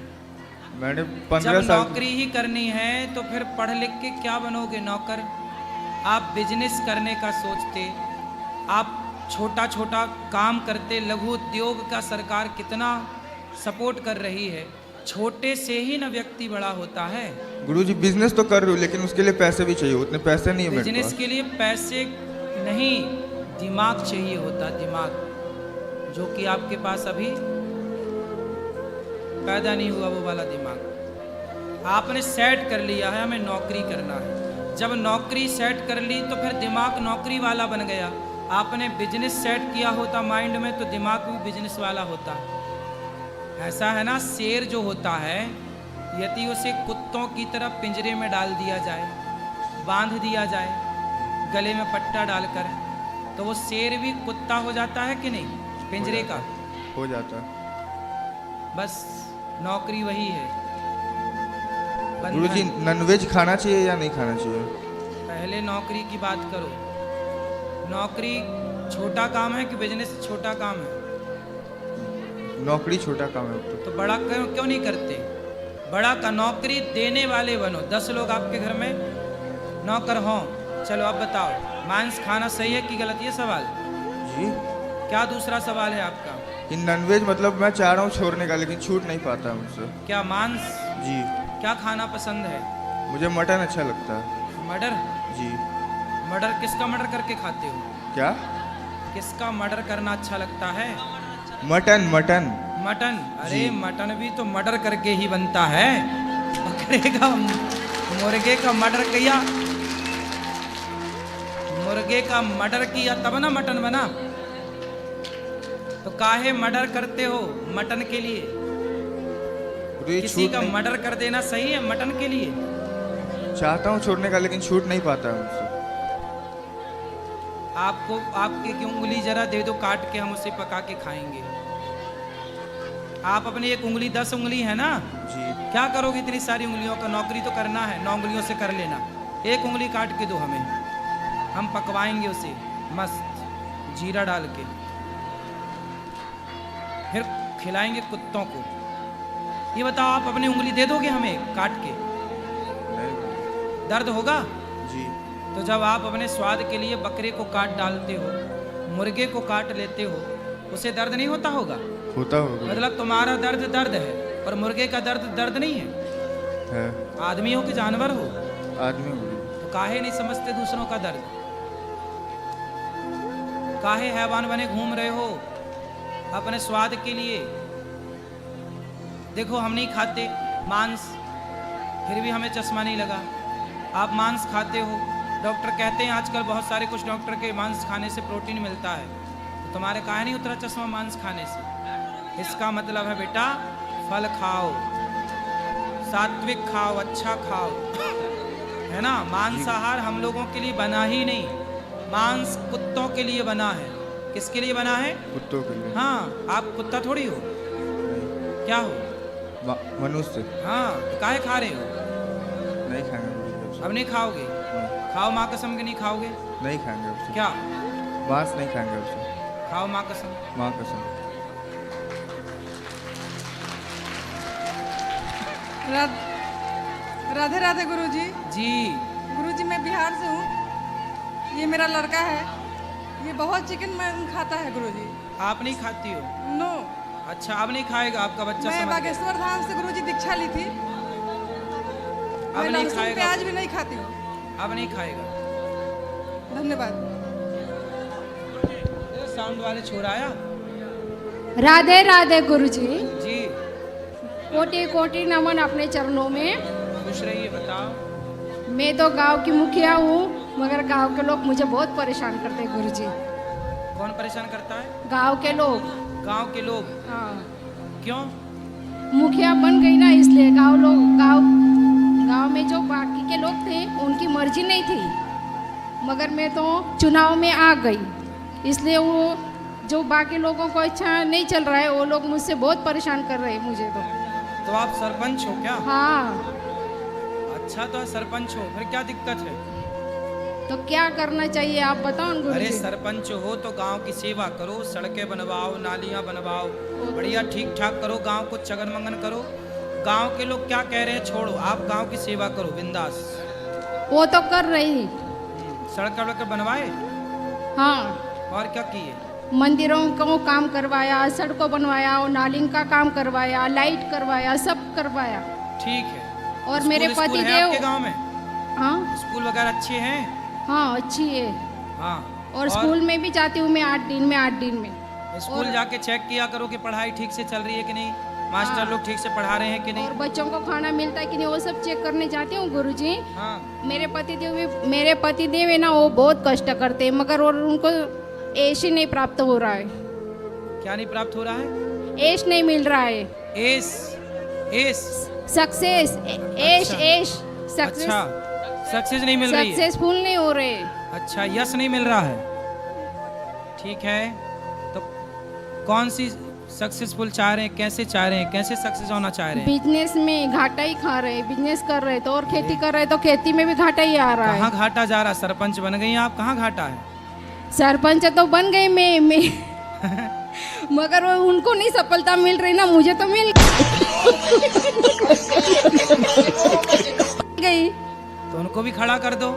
Speaker 18: मैंने 15
Speaker 2: जब नौकरी ही करनी है तो फिर पढ़ लिख के क्या बनोगे? नौकर। आप बिजनेस करने का सोचते, आप छोटा छोटा काम करते, लघु उद्योग का सरकार कितना सपोर्ट कर रही है। छोटे से ही ना व्यक्ति बड़ा होता है।
Speaker 18: गुरुजी बिजनेस तो कर रही हूँ लेकिन उसके लिए पैसे भी चाहिए, उतने पैसे नहीं है मेरे पास।
Speaker 2: बिजनेस के लिए पैसे नहीं, दिमाग चाहिए होता, दिमाग, जो कि आपके पास अभी पैदा नहीं हुआ, वो वाला दिमाग। आपने सेट कर लिया है हमें नौकरी करना है। जब नौकरी सेट कर ली तो फिर दिमाग नौकरी वाला बन गया। आपने बिजनेस सेट किया होता माइंड में तो दिमाग भी बिजनेस वाला होता। ऐसा है ना, शेर जो होता है यदि उसे कुत्तों की तरह पिंजरे में डाल दिया जाए, बांध दिया जाए गले में पट्टा डालकर, तो वो शेर भी कुत्ता हो जाता है कि नहीं? पिंजरे का
Speaker 18: हो जाता है।
Speaker 2: बस नौकरी वही है।
Speaker 18: गुरुजी नॉनवेज खाना चाहिए या नहीं खाना चाहिए?
Speaker 2: पहले नौकरी की बात करो। नौकरी छोटा काम है कि बिजनेस छोटा काम है?
Speaker 18: नौकरी छोटा काम है।
Speaker 2: तो बड़ा क्यों नहीं करते? बड़ा का नौकरी देने वाले बनो। 10 लोग आपके घर में नौकर हों, चलो अब बताओ मांस खाना सही है कि गलत? ये सवाल
Speaker 18: जी।
Speaker 2: क्या दूसरा सवाल है आपका?
Speaker 18: कि नॉनवेज मतलब मैं चाह रहा हूँ छोड़ने का लेकिन छूट नहीं पाता मुझसे।
Speaker 2: क्या मांस?
Speaker 18: जी।
Speaker 2: क्या खाना पसंद है?
Speaker 18: मुझे मटन अच्छा लगता है।
Speaker 2: मर्डर?
Speaker 18: जी।
Speaker 2: मर्डर किसका मर्डर करके खाते हो?
Speaker 18: क्या?
Speaker 2: किसका मर्डर करना अच्छा लगता है?
Speaker 18: मटन। Mutton
Speaker 2: mutton? अरे मटन भी तो मर्डर करके ही बनता है। बकरे का, मुर्गे का मर्डर किया, मुर्गे का मर्डर किया तब ना मटन बना। तो काहे मर्डर करते हो? मटन के लिए? किसी का मर्डर कर देना सही है मटन के लिए?
Speaker 18: चाहता हूँ छोड़ने का लेकिन छूट नहीं पाता मुझसे।
Speaker 2: आपको आपके की उंगली जरा दे दो काट के, हम उसे पका के खाएंगे। आप अपनी एक उंगली 10 उंगली है ना
Speaker 18: जी,
Speaker 2: क्या करोगे इतनी सारी उंगलियों का? नौकरी तो करना है, 9 उंगलियों से कर लेना। एक उंगली काट के दो हमें, हम पकवाएंगे उसे मस्त जीरा डाल के, फिर खिलाएंगे कुत्तों को। ये बताओ आप अपनी उंगली दे दोगे हमें काट के? दर्द होगा
Speaker 18: जी।
Speaker 2: तो जब आप अपने स्वाद के लिए बकरे को काट डालते हो, मुर्गे को काट लेते हो, उसे दर्द नहीं होता होगा?
Speaker 18: होता होगा।
Speaker 2: मतलब तुम्हारा दर्द दर्द है और मुर्गे का दर्द दर्द नहीं है। आदमी हो कि जानवर हो?
Speaker 18: आदमी हो।
Speaker 2: तो काहे नहीं समझते दूसरों का दर्द? काहे हैवान बने घूम रहे हो अपने स्वाद के लिए? देखो हम नहीं खाते मांस, फिर भी हमें चश्मा नहीं लगा। आप मांस खाते हो, डॉक्टर कहते हैं आजकल बहुत सारे कुछ डॉक्टर के मांस खाने से प्रोटीन मिलता है, तो तुम्हारे काहे नहीं उतरा चश्मा मांस खाने से? इसका मतलब है बेटा फल खाओ, सात्विक खाओ, अच्छा खाओ, है ना। मांसाहार हम लोगों के लिए बना ही नहीं, मांस कुत्तों के लिए बना है। किसके लिए बना है?
Speaker 18: कुत्तों के लिए।
Speaker 2: हाँ, आप कुत्ता थोड़ी हो, क्या हो?
Speaker 18: मनुष्य।
Speaker 2: हाँ, तो काहे खा रहे हो?
Speaker 18: नहीं खाएंगे।
Speaker 2: अब नहीं खाओगे? खाओ माँ कसम के नहीं खाओगे?
Speaker 18: नहीं खाएंगे उससे।
Speaker 2: क्या?
Speaker 18: मांस नहीं खाएंगे उससे।
Speaker 2: खाओ माँ कसम।
Speaker 18: माँ कसम।
Speaker 19: राधे राधे गुरुजी।
Speaker 2: जी।
Speaker 19: गुरुजी मैं बिहार से हूँ, ये मेरा लड़का है, ये बहुत चिकन खाता है गुरुजी।
Speaker 2: आप नहीं खाती हो?
Speaker 19: नो।
Speaker 2: अच्छा, अब नहीं खाएगा आपका बच्चा?
Speaker 19: मैं बागेश्वर धाम से गुरुजी दीक्षा ली थी।
Speaker 2: अब नहीं खाएगा?
Speaker 19: प्याज भी नहीं खाती हूँ।
Speaker 2: अब नहीं खाएगा?
Speaker 19: धन्यवाद।
Speaker 2: साउंड वाले छोड़ आया।
Speaker 20: राधे राधे गुरुजी।
Speaker 2: जी।
Speaker 20: कोटि कोटि नमन अपने चरणों में।
Speaker 2: खुश रहिए। बताओ।
Speaker 20: मैं तो गांव की मुखिया हूँ, मगर गांव के लोग मुझे बहुत परेशान करते हैं गुरुजी।
Speaker 2: कौन परेशान करता है?
Speaker 20: गांव के लोग।
Speaker 2: गांव के लोग?
Speaker 20: हाँ।
Speaker 2: क्यों?
Speaker 20: मुखिया बन गई ना, इसलिए गांव में जो बाकी के लोग थे उनकी मर्जी नहीं थी, मगर मैं तो चुनाव में आ गई, इसलिए वो जो बाकी लोगों को अच्छा नहीं चल रहा है वो लोग मुझसे बहुत परेशान कर रहे हैं मुझे।
Speaker 2: तो आप सरपंच हो क्या?
Speaker 20: हाँ।
Speaker 2: अच्छा, तो सरपंच हो, फिर क्या दिक्कत है?
Speaker 20: तो क्या करना चाहिए आप बताओ गुरुजी।
Speaker 2: अरे सरपंच हो तो गांव की सेवा करो, सड़कें बनवाओ, नालियां बनवाओ, बढ़िया ठीक ठाक करो, गांव को चगन मंगन करो। गांव के लोग क्या कह रहे हैं छोड़ो, आप गांव की सेवा करो बिंदास।
Speaker 20: वो तो कर रही।
Speaker 2: सड़क वड़क बनवाए?
Speaker 20: हाँ।
Speaker 2: और क्या किए?
Speaker 20: मंदिरों को काम करवाया, सड़कों बनवाया, और नालियों का काम करवाया, लाइट करवाया, सब करवाया।
Speaker 2: ठीक है।
Speaker 20: और मेरे पति देव
Speaker 2: आपके गांव में?
Speaker 20: हाँ।
Speaker 2: स्कूल वगैरह अच्छे हैं?
Speaker 20: हाँ अच्छी है।
Speaker 2: हाँ।
Speaker 20: और स्कूल में भी जाती हूँ मैं 8 दिन में।
Speaker 2: स्कूल जाके चेक किया करो कि पढ़ाई ठीक से चल रही है कि नहीं, मास्टर लोग ठीक से पढ़ा रहे हैं कि नहीं,
Speaker 20: और बच्चों को खाना मिलता है कि नहीं, वो सब चेक करने जाती हूँ गुरुजी।
Speaker 2: हाँ।
Speaker 20: मेरे पति देव है ना, वो बहुत कष्ट करते हैं, मगर और उनको ऐश ही नहीं प्राप्त हो रहा है।
Speaker 2: क्या नहीं प्राप्त हो रहा है?
Speaker 20: ऐश नहीं मिल रहा है। सक्सेस।
Speaker 2: अच्छा, सक्सेस नहीं मिल रही है।
Speaker 20: सक्सेसफुल नहीं हो रहे।
Speaker 2: अच्छा, यश नहीं मिल रहा है। ठीक है, तो कौन सी सक्सेसफुल चाह रहे हैं, कैसे चाह रहे हैं, कैसे सक्सेस होना चाह रहे हैं?
Speaker 20: बिजनेस में घाटा ही खा रहे हैं, बिजनेस कर रहे तो, और खेती कर रहे तो खेती में भी घाटा ही आ रहा है।
Speaker 2: कहाँ घाटा जा रहा है? सरपंच बन गई आप, कहाँ घाटा है?
Speaker 20: सरपंच तो बन गई मैं मगर वो उनको नहीं सफलता मिल रही ना, मुझे तो मिल गई।
Speaker 2: तो उनको भी खड़ा कर दो।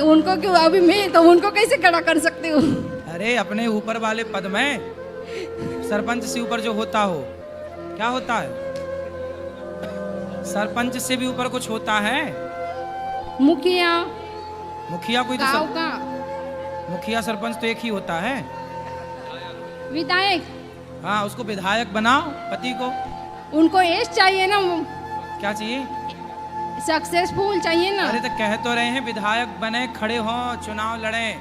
Speaker 20: उनको क्यों? अभी मैं तो उनको कैसे खड़ा कर सकती हूँ?
Speaker 2: अरे अपने ऊपर वाले पद में सरपंच से ऊपर जो होता हो, क्या होता है? सरपंच से भी ऊपर कुछ होता है?
Speaker 20: मुखिया।
Speaker 2: मुखिया कोई
Speaker 20: गाँव का
Speaker 2: मुखिया सरपंच तो एक ही होता है।
Speaker 20: विधायक।
Speaker 2: हाँ, उसको विधायक बनाओ पति को।
Speaker 20: उनको ऐश चाहिए ना।
Speaker 2: क्या चाहिए?
Speaker 20: सक्सेसफुल चाहिए ना।
Speaker 2: अरे तो कह तो रहे हैं विधायक बने, खड़े हो, चुनाव लड़े।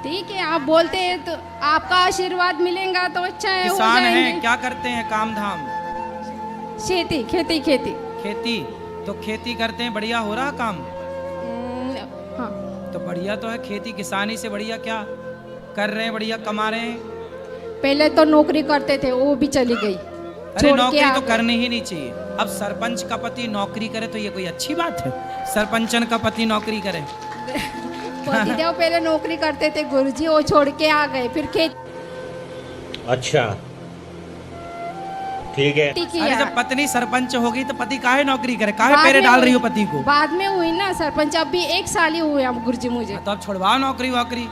Speaker 20: ठीक है, आप बोलते हैं तो आपका आशीर्वाद मिलेगा तो अच्छा है।
Speaker 2: किसान हैं, क्या करते हैं काम धाम? खेती। तो खेती करते हैं, बढ़िया हो रहा काम?
Speaker 20: हाँ।
Speaker 2: तो बढ़िया तो है खेती, किसानी से बढ़िया क्या कर रहे हैं, बढ़िया कमा रहे हैं।
Speaker 20: पहले तो नौकरी करते थे, वो भी चली गई।
Speaker 2: अरे नौकरी तो करनी ही नहीं चाहिए। अब सरपंच का पति नौकरी करे तो ये कोई अच्छी बात है? सरपंचन का पति नौकरी करे?
Speaker 20: पतिदेव पहले नौकरी करते थे गुरुजी, वो छोड़ के आ गए, फिर खेती।
Speaker 21: अच्छा, ठीक है।
Speaker 2: अरे जब पत्नी सरपंच होगी तो पति काहे नौकरी करे, काहे पैरे डाल रही हो पति को?
Speaker 20: बाद में हुई ना सरपंच, अभी 1 साल ही हुए अब गुरुजी मुझे।
Speaker 2: तो अब छुड़वाओ नौकरी वोकरी।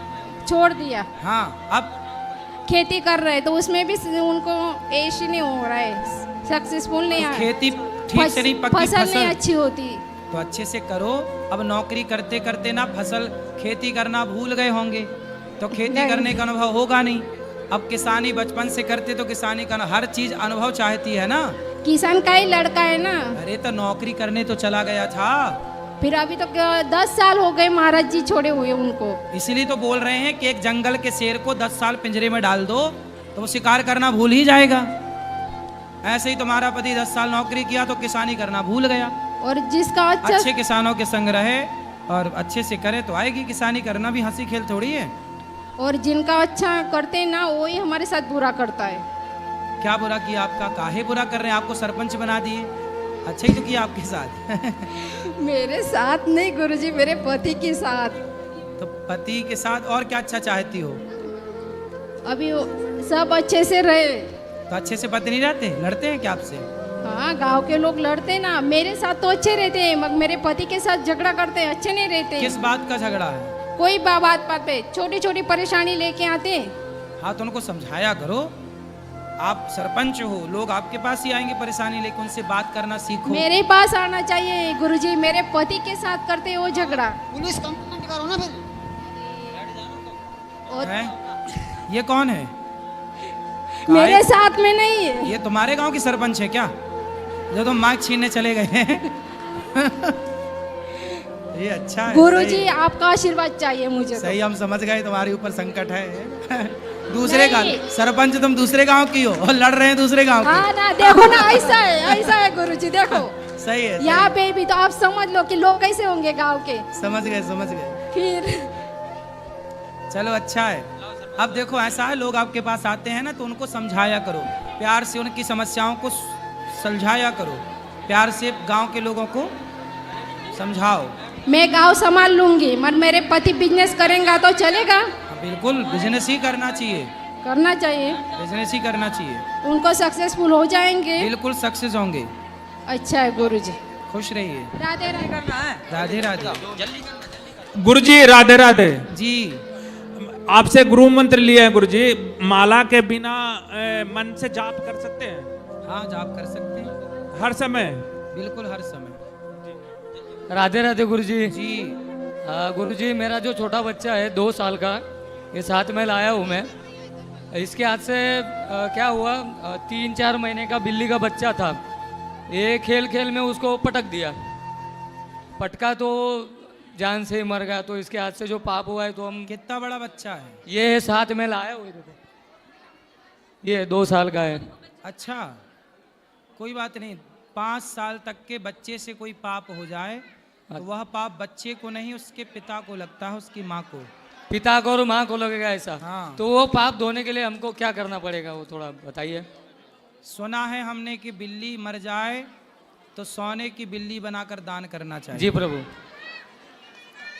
Speaker 20: छोड़ दिया।
Speaker 2: हाँ, अब
Speaker 20: खेती कर रहे तो उसमें भी उनको ऐश ही नहीं हो रहा है, सक्सेसफुल नहीं है।
Speaker 2: खेती ठीक से नहीं पकी,
Speaker 20: फसल नहीं अच्छी होती।
Speaker 2: तो अच्छे से करो। अब नौकरी करते करते ना फसल खेती करना भूल गए होंगे, तो खेती करने का अनुभव होगा नहीं। अब किसानी बचपन से करते तो किसानी का हर चीज अनुभव चाहती है ना।
Speaker 20: किसान का ही लड़का है ना।
Speaker 2: अरे तो नौकरी करने तो चला गया था,
Speaker 20: फिर अभी तो 10 साल हो गए महाराज जी छोड़े हुए उनको।
Speaker 2: इसीलिए तो बोल रहे हैं कि एक जंगल के शेर को 10 साल पिंजरे में डाल दो तो वो शिकार करना भूल ही जाएगा। ऐसे ही तुम्हारा पति 10 साल नौकरी किया तो किसानी करना भूल गया।
Speaker 20: और जिसका
Speaker 2: अच्छे किसानों के संग रहे और अच्छे से करे तो आएगी किसानी करना भी हंसी खेल थोड़ी है।
Speaker 20: और जिनका अच्छा करते हैं ना वही हमारे साथ बुरा करता है।
Speaker 2: क्या बुरा किया आपका? काहे बुरा कर रहे हैं? आपको सरपंच बना दिए, अच्छा ही तो किया आपके साथ।
Speaker 20: मेरे साथ नहीं गुरुजी, मेरे पति के साथ।
Speaker 2: तो पति के साथ और क्या अच्छा चाहती हो?
Speaker 20: अभी सब अच्छे से रहे।
Speaker 2: तो अच्छे से पति नहीं रहते, लड़ते हैं क्या आपसे?
Speaker 20: हाँ, गांव के लोग लड़ते ना, मेरे साथ तो अच्छे रहते हैं, मगर मेरे पति के साथ झगड़ा करते हैं, अच्छे नहीं रहते।
Speaker 2: किस बात का झगड़ा है?
Speaker 20: कोई बात पे छोटी छोटी परेशानी लेके आते।
Speaker 2: हाँ, तो उनको समझाया करो। आप सरपंच हो, लोग आपके पास ही आएंगे परेशानी लेके, उनसे बात करना सीखो।
Speaker 20: मेरे पास आना चाहिए गुरुजी, मेरे पति के साथ करते वो झगड़ा।
Speaker 22: पुलिस कंप्लेंट करो ना फिर।
Speaker 2: ये कौन है?
Speaker 10: मेरे साथ में नहीं है।
Speaker 2: ये तुम्हारे गांव की सरपंच है क्या, जो तुम माइक छीनने चले गए हैं? ये अच्छा है।
Speaker 10: गुरुजी आपका आशीर्वाद चाहिए मुझे।
Speaker 2: सही, हम समझ गए तुम्हारे ऊपर संकट है। दूसरे गांव सरपंच, तुम दूसरे गांव की हो और लड़ रहे हैं दूसरे गांव
Speaker 10: हाँ ना, देखो ना, ऐसा है गुरुजी, देखो
Speaker 2: सही है।
Speaker 10: यहाँ पे भी तो आप समझ लो कि लोग कैसे होंगे गांव के।
Speaker 2: समझ गए।
Speaker 10: फिर
Speaker 2: चलो अच्छा है। अब देखो ऐसा है, लोग आपके पास आते हैं ना तो उनको समझाया करो, प्यार से उनकी समस्याओं को सुलझाया करो, प्यार से गांव के लोगों को समझाओ।
Speaker 10: मैं गांव संभाल लूंगी, मगर मेरे पति बिजनेस करेंगे तो चलेगा?
Speaker 2: बिल्कुल, बिजनेस ही करना चाहिए।
Speaker 10: करना चाहिए,
Speaker 2: बिजनेस ही करना चाहिए।
Speaker 10: उनको सक्सेसफुल हो जाएंगे।
Speaker 2: बिल्कुल सक्सेस होंगे।
Speaker 10: अच्छा है गुरुजी,
Speaker 2: खुश रहिए।
Speaker 10: राधे राधे।
Speaker 2: राधे।
Speaker 1: गुरुजी राधे राधे
Speaker 2: जी।
Speaker 1: आपसे गुरु मंत्र लिया है गुरुजी, माला के बिना मन से जाप कर सकते हैं?
Speaker 2: हाँ, जाप कर सकते हैं
Speaker 1: हर समय?
Speaker 2: बिल्कुल हर समय।
Speaker 22: राधे राधे गुरुजी।
Speaker 2: जी।
Speaker 22: गुरुजी, मेरा जो छोटा बच्चा है 2 साल का, ये साथ में लाया हूँ मैं। इसके हाथ से क्या हुआ, 3-4 महीने का बिल्ली का बच्चा था, ये खेल खेल में उसको पटक दिया, पटका तो जान से ही मर गया। तो इसके हाथ से जो पाप हुआ है, तो हम।
Speaker 2: कितना बड़ा बच्चा है?
Speaker 22: ये साथ में लाया हुआ, देखो ये 2 साल का है।
Speaker 2: अच्छा, कोई बात नहीं। 5 साल तक के बच्चे से कोई पाप हो जाए तो वह पाप बच्चे को नहीं, उसके पिता को लगता है, उसकी माँ को।
Speaker 22: पिता को और माँ को लगेगा ऐसा?
Speaker 2: हाँ।
Speaker 22: तो वो पाप धोने के लिए हमको क्या करना पड़ेगा, वो थोड़ा बताइए।
Speaker 2: सुना है हमने कि बिल्ली मर जाए तो सोने की बिल्ली बनाकर दान करना चाहिए।
Speaker 22: जी प्रभु।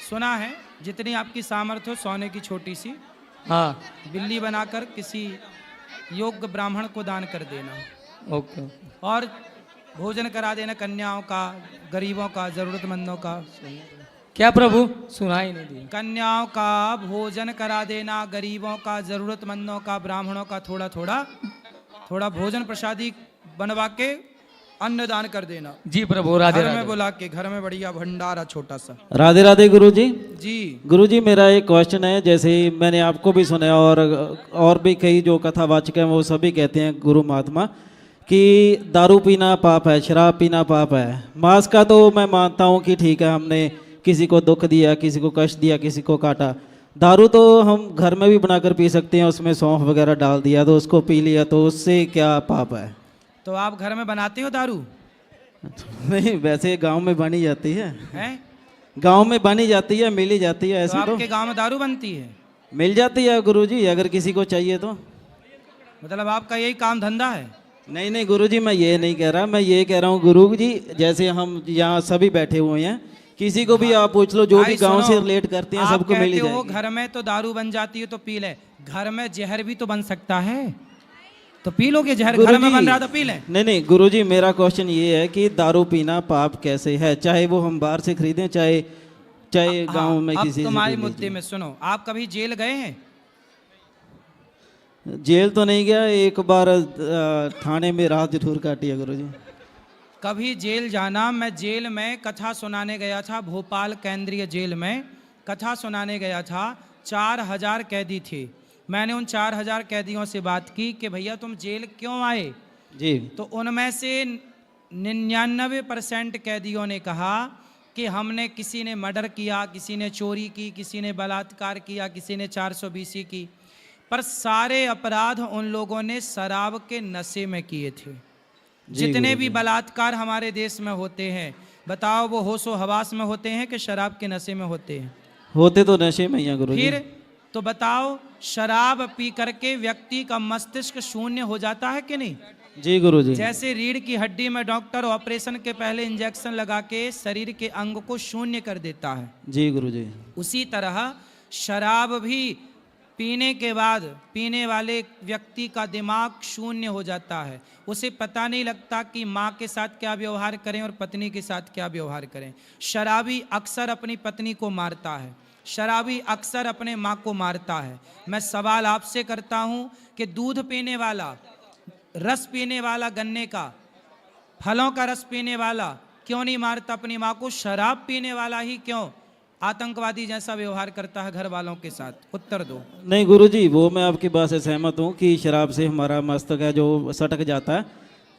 Speaker 2: सुना है, जितनी आपकी सामर्थ्य हो, सोने की छोटी सी बिल्ली बनाकर किसी योग्य ब्राह्मण को दान कर देना।
Speaker 22: ओके।
Speaker 2: और भोजन करा देना कन्याओं का, गरीबों का, जरूरतमंदों का।
Speaker 22: क्या प्रभु? सुनाई नहीं दी।
Speaker 2: कन्याओं का भोजन करा देना, गरीबों का, जरूरतमंदों का, ब्राह्मणों का थोड़ा भोजन प्रसादी बनवा के अन्न दान कर देना।
Speaker 22: जी प्रभु। राधे
Speaker 2: घर
Speaker 22: राधे।
Speaker 2: में बुला के, घर में बढ़िया भंडारा छोटा सा।
Speaker 23: राधे राधे गुरुजी।
Speaker 2: जी।
Speaker 23: गुरुजी, मेरा एक क्वेश्चन है, जैसे ही मैंने आपको भी सुना और भी कई जो कथावाचक हैं वो सभी कहते हैं गुरु महात्मा कि दारू पीना पाप है, शराब पीना पाप है। मांस का तो मैं मानता हूँ कि ठीक है, हमने किसी को दुख दिया, किसी को कष्ट दिया, किसी को काटा। दारू तो हम घर में भी बनाकर पी सकते हैं, उसमें सौंफ वगैरह डाल दिया तो उसको पी लिया, तो उससे क्या पाप है?
Speaker 2: तो आप घर में बनाते हो दारू?
Speaker 23: नहीं, वैसे गांव में बनी जाती है।
Speaker 2: हैं?
Speaker 23: गांव में बनी जाती है, मिली जाती है ऐसे।
Speaker 2: तो आपके गांव में दारू बनती है?
Speaker 23: मिल जाती है गुरुजी, अगर किसी को चाहिए तो।
Speaker 2: मतलब आपका यही काम धंधा है?
Speaker 23: नहीं गुरुजी, मैं ये नहीं कह रहा, मैं ये कह रहा हूँ गुरुजी, जैसे हम यहाँ सभी बैठे हुए हैं, किसी को भी आप पूछ लो, जो भी गांव से रिलेट करते हैं, सबको मिल जाएगी।
Speaker 2: घर में तो दारू बन जाती है तो पी ले, घर में जहर भी तो बन सकता है, तो पी लोगे जहर? घर में बन रहा तो पी ले।
Speaker 23: नहीं गुरुजी, मेरा क्वेश्चन ये है कि दारू पीना पाप कैसे है, चाहे वो हम बाहर से खरीदें, चाहे गांव में किसी से।
Speaker 2: तुम्हारे मुद्दे में सुनो, आप कभी जेल गए हैं?
Speaker 23: जेल तो नहीं गया, एक बार थाने में रात जरूर काटी है गुरुजी।
Speaker 2: कभी जेल जाना, मैं जेल में कथा सुनाने गया था, भोपाल केंद्रीय जेल में कथा सुनाने गया था। 4000 कैदी थे। मैंने उन 4000 कैदियों से बात की कि भैया तुम जेल क्यों आए?
Speaker 23: जी।
Speaker 2: तो उनमें से 99% कैदियों ने कहा कि हमने, किसी ने मर्डर किया, किसी ने चोरी की, किसी ने बलात्कार किया, किसी ने 420 की, पर सारे अपराध उन लोगों ने शराब के नशे में किए थे। जितने भी बलात्कार हमारे देश में होते हैं, बताओ वो होशो हवास में होते हैं कि शराब के नशे में होते हैं?
Speaker 23: होते तो नशे में ही हैं गुरुजी।
Speaker 2: फिर तो बताओ, शराब पी करके व्यक्ति का मस्तिष्क शून्य हो जाता है कि नहीं?
Speaker 23: जी गुरुजी।
Speaker 2: जैसे रीढ़ की हड्डी में डॉक्टर ऑपरेशन के पहले इंजेक्शन लगा के शरीर के अंग को शून्य कर देता है।
Speaker 23: जी गुरुजी।
Speaker 2: उसी तरह शराब भी पीने के बाद पीने वाले व्यक्ति का दिमाग शून्य हो जाता है। उसे पता नहीं लगता कि माँ के साथ क्या व्यवहार करें और पत्नी के साथ क्या व्यवहार करें। शराबी अक्सर अपनी पत्नी को मारता है, शराबी अक्सर अपने माँ को मारता है। मैं सवाल आपसे करता हूँ कि दूध पीने वाला, रस पीने वाला, गन्ने का, फलों का रस पीने वाला क्यों नहीं मारता अपनी माँ को? शराब पीने वाला ही क्यों आतंकवादी जैसा व्यवहार करता है घर वालों के साथ? उत्तर दो।
Speaker 23: नहीं गुरुजी, वो मैं आपकी बात से सहमत हूँ कि शराब से हमारा मस्तक है जो सटक जाता है।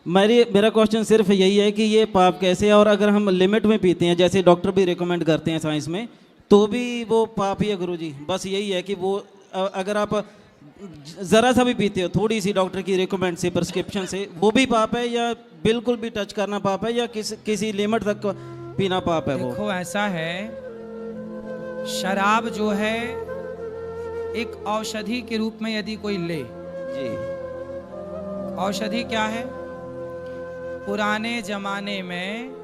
Speaker 23: मेरा क्वेश्चन सिर्फ यही है कि ये पाप कैसे है, और अगर हम लिमिट में पीते हैं जैसे डॉक्टर भी रिकमेंड करते हैं साइंस में, तो भी वो पाप ही है गुरुजी। बस यही है कि वो अगर आप ज़रा सा भी पीते हो थोड़ी सी डॉक्टर की रिकमेंड से, प्रिस्क्रिप्शन से, वो भी पाप है, या बिल्कुल भी टच करना पाप है, या किसी लिमिट तक पीना पाप है?
Speaker 2: देखो ऐसा है, शराब जो है एक औषधि के रूप में यदि कोई ले
Speaker 23: जी,
Speaker 2: औषधि क्या है? पुराने जमाने में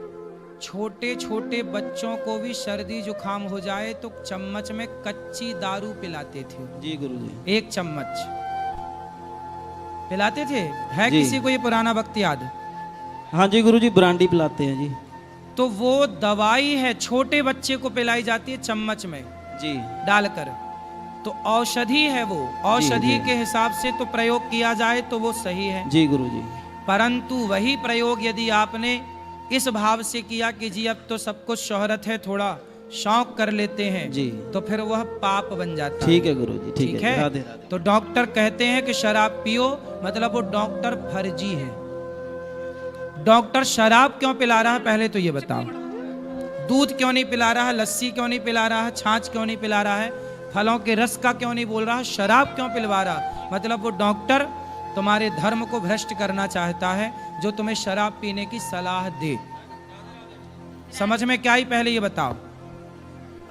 Speaker 2: छोटे छोटे बच्चों को भी सर्दी जुकाम हो जाए तो चम्मच में कच्ची दारू पिलाते थे।
Speaker 23: जी गुरुजी।
Speaker 2: 1 चम्मच पिलाते थे। है
Speaker 23: जी।
Speaker 2: किसी को ये पुराना वक्त याद?
Speaker 23: हाँ जी गुरुजी, ब्रांडी पिलाते हैं जी।
Speaker 2: तो वो दवाई है, छोटे बच्चे को पिलाई जाती है चम्मच में
Speaker 23: जी
Speaker 2: डालकर, तो औषधि है वो। औषधि
Speaker 23: जी।
Speaker 2: के हिसाब से तो प्रयोग किया जाए तो वो सही है
Speaker 23: जी गुरुजी।
Speaker 2: परंतु वही प्रयोग यदि आपने इस भाव से किया कि जी अब तो सब कुछ शोहरत है, थोड़ा शौक कर लेते हैं
Speaker 23: जी,
Speaker 2: तो फिर वह पाप बन जाता
Speaker 23: ठीक है गुरुजी, ठीक है। राधे राधे।
Speaker 2: तो डॉक्टर कहते हैं कि शराब पियो, मतलब वो डॉक्टर फर्जी है। डॉक्टर शराब क्यों पिला रहा है पहले तो ये बताओ? दूध क्यों नहीं पिला रहा है? लस्सी क्यों नहीं पिला रहा है? छाछ क्यों नहीं पिला रहा है? फलों के रस का क्यों नहीं बोल रहा है? शराब क्यों पिलवा रहा? मतलब वो डॉक्टर तुम्हारे धर्म को भ्रष्ट करना चाहता है, जो तुम्हें शराब पीने की सलाह दे। समझ में क्या आई पहले ये बताओ?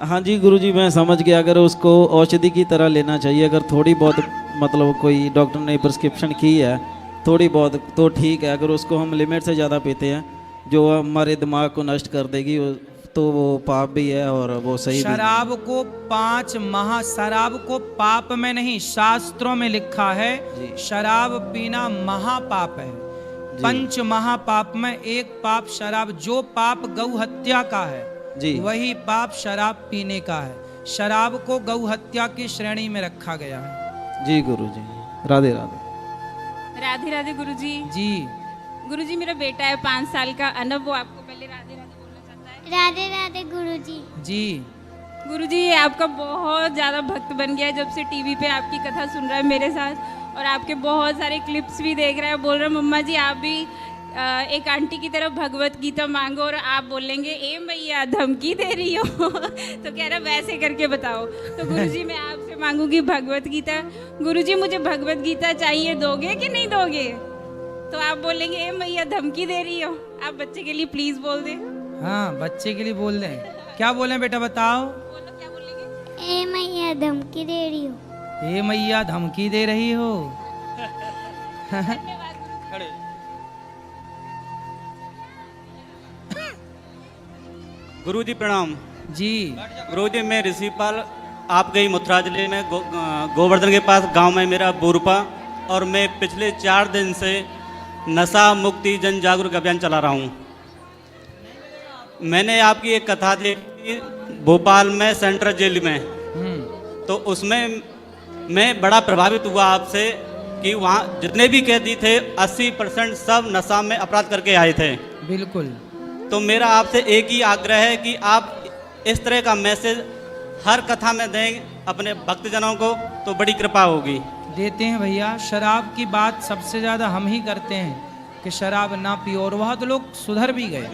Speaker 23: हाँ जी गुरुजी, मैं समझ गया। अगर उसको औषधि की तरह लेना चाहिए, अगर थोड़ी बहुत मतलब कोई डॉक्टर ने प्रिस्क्रिप्शन की है थोड़ी बहुत तो ठीक है। अगर उसको हम लिमिट से ज़्यादा पीते हैं जो हमारे दिमाग को नष्ट कर देगी, तो वो पाप भी है और वो सही
Speaker 2: शराब को 5 शराब को पाप में नहीं, शास्त्रों में लिखा है शराब पीना महापाप है। 5 महापाप में एक पाप शराब, जो पाप गौ हत्या का है
Speaker 23: जी,
Speaker 2: वही पाप शराब पीने का है। शराब को गौ हत्या की श्रेणी में रखा गया है।
Speaker 23: जी गुरुजी। राधे राधे।
Speaker 3: राधे राधे गुरुजी।
Speaker 2: जी
Speaker 3: गुरुजी, मेरा बेटा है 5 साल का अनब, वो आपको पहले राधे राधे बोलना चाहता है।
Speaker 15: राधे राधे गुरुजी।
Speaker 2: जी
Speaker 3: गुरुजी, ये आपका बहुत ज़्यादा भक्त बन गया है जब से टीवी पे आपकी कथा सुन रहा है मेरे साथ, और आपके बहुत सारे क्लिप्स भी देख रहा है। बोल रहा है मम्मा जी आप भी एक आंटी की तरफ भगवत गीता मांगो, और आप बोलेंगे ए मैया धमकी दे रही हो तो कह रहा वैसे करके बताओ। तो गुरुजी मैं आपसे मांगूंगी भगवत गीता। गुरुजी मुझे भगवत गीता चाहिए, दोगे कि नहीं दोगे? तो आप बोलेंगे ए मैया धमकी दे रही हो। आप बच्चे के लिए प्लीज बोल दें।
Speaker 2: हाँ, बच्चे के लिए बोल दें। क्या बोले बेटा बताओ?
Speaker 15: ए मैया धमकी दे रही हो।
Speaker 2: ए मैया धमकी दे रही हो।
Speaker 4: गुरुजी प्रणाम।
Speaker 2: जी
Speaker 4: गुरुजी, मैं ऋषिपाल आपके ही मथुरा जिले में गोवर्धन के पास गांव में मेरा बोरपा, और मैं पिछले 4 दिन से नशा मुक्ति जन जागरूक अभियान चला रहा हूं। मैंने आपकी एक कथा देखी भोपाल में सेंट्रल जेल में, तो उसमें मैं बड़ा प्रभावित हुआ आपसे कि वहाँ जितने भी कैदी थे 80% सब नशा में अपराध करके आए थे।
Speaker 2: बिल्कुल।
Speaker 4: तो मेरा आपसे एक ही आग्रह है कि आप इस तरह का मैसेज हर कथा में दें अपने भक्तजनों को, तो बड़ी कृपा होगी।
Speaker 2: देते हैं भैया। शराब की बात सबसे ज़्यादा हम ही करते हैं कि शराब ना पियो, और वह तो लोग सुधर भी गए।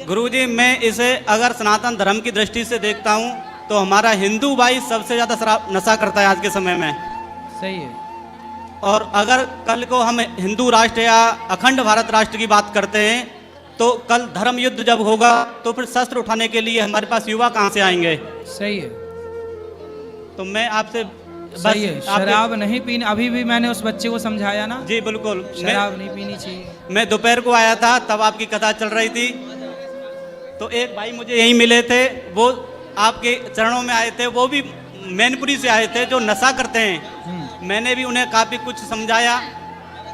Speaker 4: गुरुजी, मैं इसे अगर सनातन धर्म की दृष्टि से देखता हूँ तो हमारा हिंदू भाई सबसे ज़्यादा शराब नशा करता है आज के समय में।
Speaker 2: सही है।
Speaker 4: और अगर कल को हम हिंदू राष्ट्र या अखंड भारत राष्ट्र की बात करते हैं, तो कल धर्म युद्ध जब होगा तो फिर शस्त्र उठाने के लिए हमारे पास युवा कहाँ से आएंगे?
Speaker 2: सही है।
Speaker 4: तो मैं आपसे
Speaker 2: सही है, शराब नहीं पीनी। अभी भी मैंने उस बच्चे को समझाया ना।
Speaker 4: जी बिल्कुल,
Speaker 2: शराब नहीं पीनी चाहिए।
Speaker 4: मैं दोपहर को आया था, तब आपकी कथा चल रही थी, तो एक भाई मुझे यहीं मिले थे, वो आपके चरणों में आए थे, वो भी मैनपुरी से आए थे जो नशा करते हैं। मैंने भी उन्हें काफ़ी कुछ समझाया।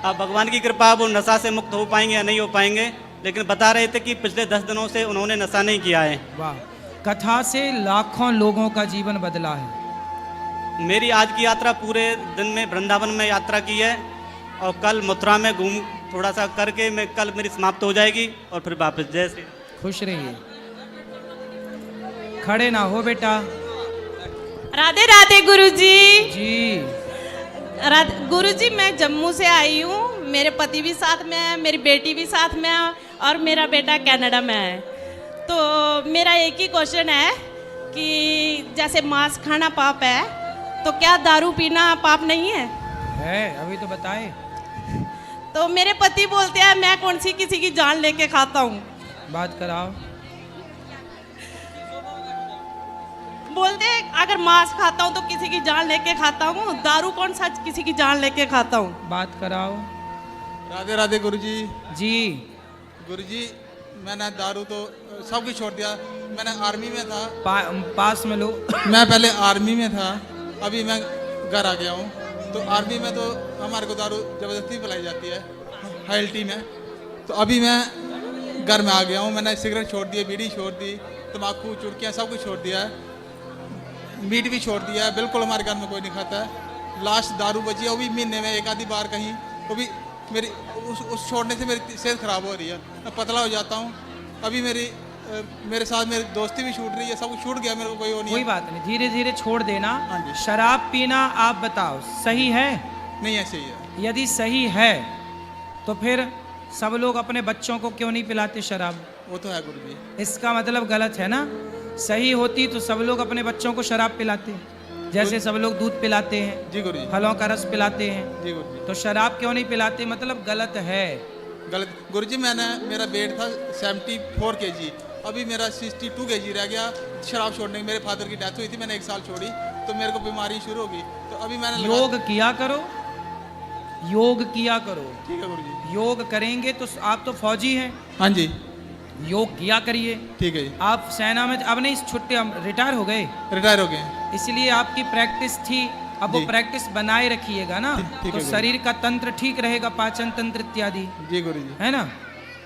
Speaker 4: अब भगवान की कृपा वो नशा से मुक्त हो पाएंगे या नहीं हो पाएंगे, लेकिन बता रहे थे कि पिछले 10 दिनों से उन्होंने नशा नहीं किया है।
Speaker 2: वाह, कथा से लाखों लोगों का जीवन बदला है।
Speaker 4: मेरी आज की यात्रा पूरे दिन में वृंदावन में यात्रा की है, और कल मथुरा में घूम थोड़ा सा करके मैं कल मेरी समाप्त हो जाएगी, और फिर वापस। जय श्री।
Speaker 2: खुश रहिए। खड़े ना हो बेटा।
Speaker 14: राधे राधे गुरुजी।
Speaker 2: जी
Speaker 14: गुरुजी, मैं जम्मू से आई हूँ, मेरे पति भी साथ में है, मेरी बेटी भी साथ में है और मेरा बेटा कनाडा में है। तो मेरा एक ही क्वेश्चन है कि जैसे मांस खाना पाप है, तो क्या दारू पीना पाप नहीं है?
Speaker 2: अभी तो बताए।
Speaker 14: तो मेरे पति बोलते हैं मैं कौन सी किसी की जान लेके खाता हूँ।
Speaker 2: बात कराओ।
Speaker 14: बोलते हैं अगर मांस खाता हूँ तो किसी की जान लेके खाता हूँ, दारू कौन सा किसी की जान लेके खाता हूँ।
Speaker 2: बात कराओ।
Speaker 5: राधे राधे गुरुजी।
Speaker 2: जी
Speaker 5: गुरुजी, मैंने दारू तो सब कुछ छोड़ दिया। मैंने आर्मी में था।
Speaker 2: पास में लो।
Speaker 5: मैं पहले आर्मी में था, अभी मैं घर आ गया हूँ। तो आर्मी में तो हमारे को दारू ज़बरदस्ती पिलाई जाती है हाइल्टी में। तो अभी मैं घर में आ गया हूँ। मैंने सिगरेट छोड़ दी, बीड़ी छोड़ दी, तम्बाकू, चुटकियाँ सब कुछ छोड़ दिया है। मीट भी छोड़ दिया है, बिल्कुल हमारे घर में कोई नहीं खाता है। लास्ट दारू बची है, वो भी महीने में एक आधी बार कहीं। वो भी मेरी उस छोड़ने से मेरी सेहत ख़राब हो रही है, मैं पतला हो जाता हूँ। अभी मेरे साथ मेरी दोस्ती भी छूट रही है, सब कुछ छूट गया, मेरे को कोई वो नहीं।
Speaker 2: कोई बात नहीं, धीरे धीरे छोड़ देना। शराब पीना आप बताओ सही है?
Speaker 5: नहीं है, सही है।
Speaker 2: यदि सही है तो फिर सब लोग अपने बच्चों को क्यों नहीं पिलाते शराब?
Speaker 5: वो तो है गुरुजी।
Speaker 2: इसका मतलब गलत है ना। सही होती तो सब लोग अपने बच्चों को शराब पिलाते, जैसे सब लोग दूध पिलाते हैं,
Speaker 5: जी गुरुजी,
Speaker 2: फलों का रस पिलाते हैं,
Speaker 5: जी गुरुजी।
Speaker 2: तो शराब क्यों नहीं पिलाते? मतलब गलत है।
Speaker 5: गलत गुरुजी। मेरा वेट था 74 kg, अभी मेरा 62 kg रह गया शराब छोड़ने की। मेरे फादर की डेथ हुई थी, मैंने 1 साल छोड़ी तो मेरे को बीमारी शुरू हो गई। तो अभी मैंने
Speaker 2: योग किया करो, योग किया करो।
Speaker 5: ठीक है गुरुजी।
Speaker 2: योग करेंगे तो आप तो फौजी हैं।
Speaker 5: हाँ जी।
Speaker 2: योग किया करिए।
Speaker 5: ठीक है जी।
Speaker 2: आप सेना में अब नहीं, छुट्टी रिटायर हो गए?
Speaker 5: रिटायर हो गए।
Speaker 2: इसलिए आपकी प्रैक्टिस थी, अब वो प्रैक्टिस बनाए रखिएगा ना, तो शरीर का तंत्र ठीक रहेगा, पाचन तंत्र इत्यादि।
Speaker 5: जी गुरुजी।
Speaker 2: है ना।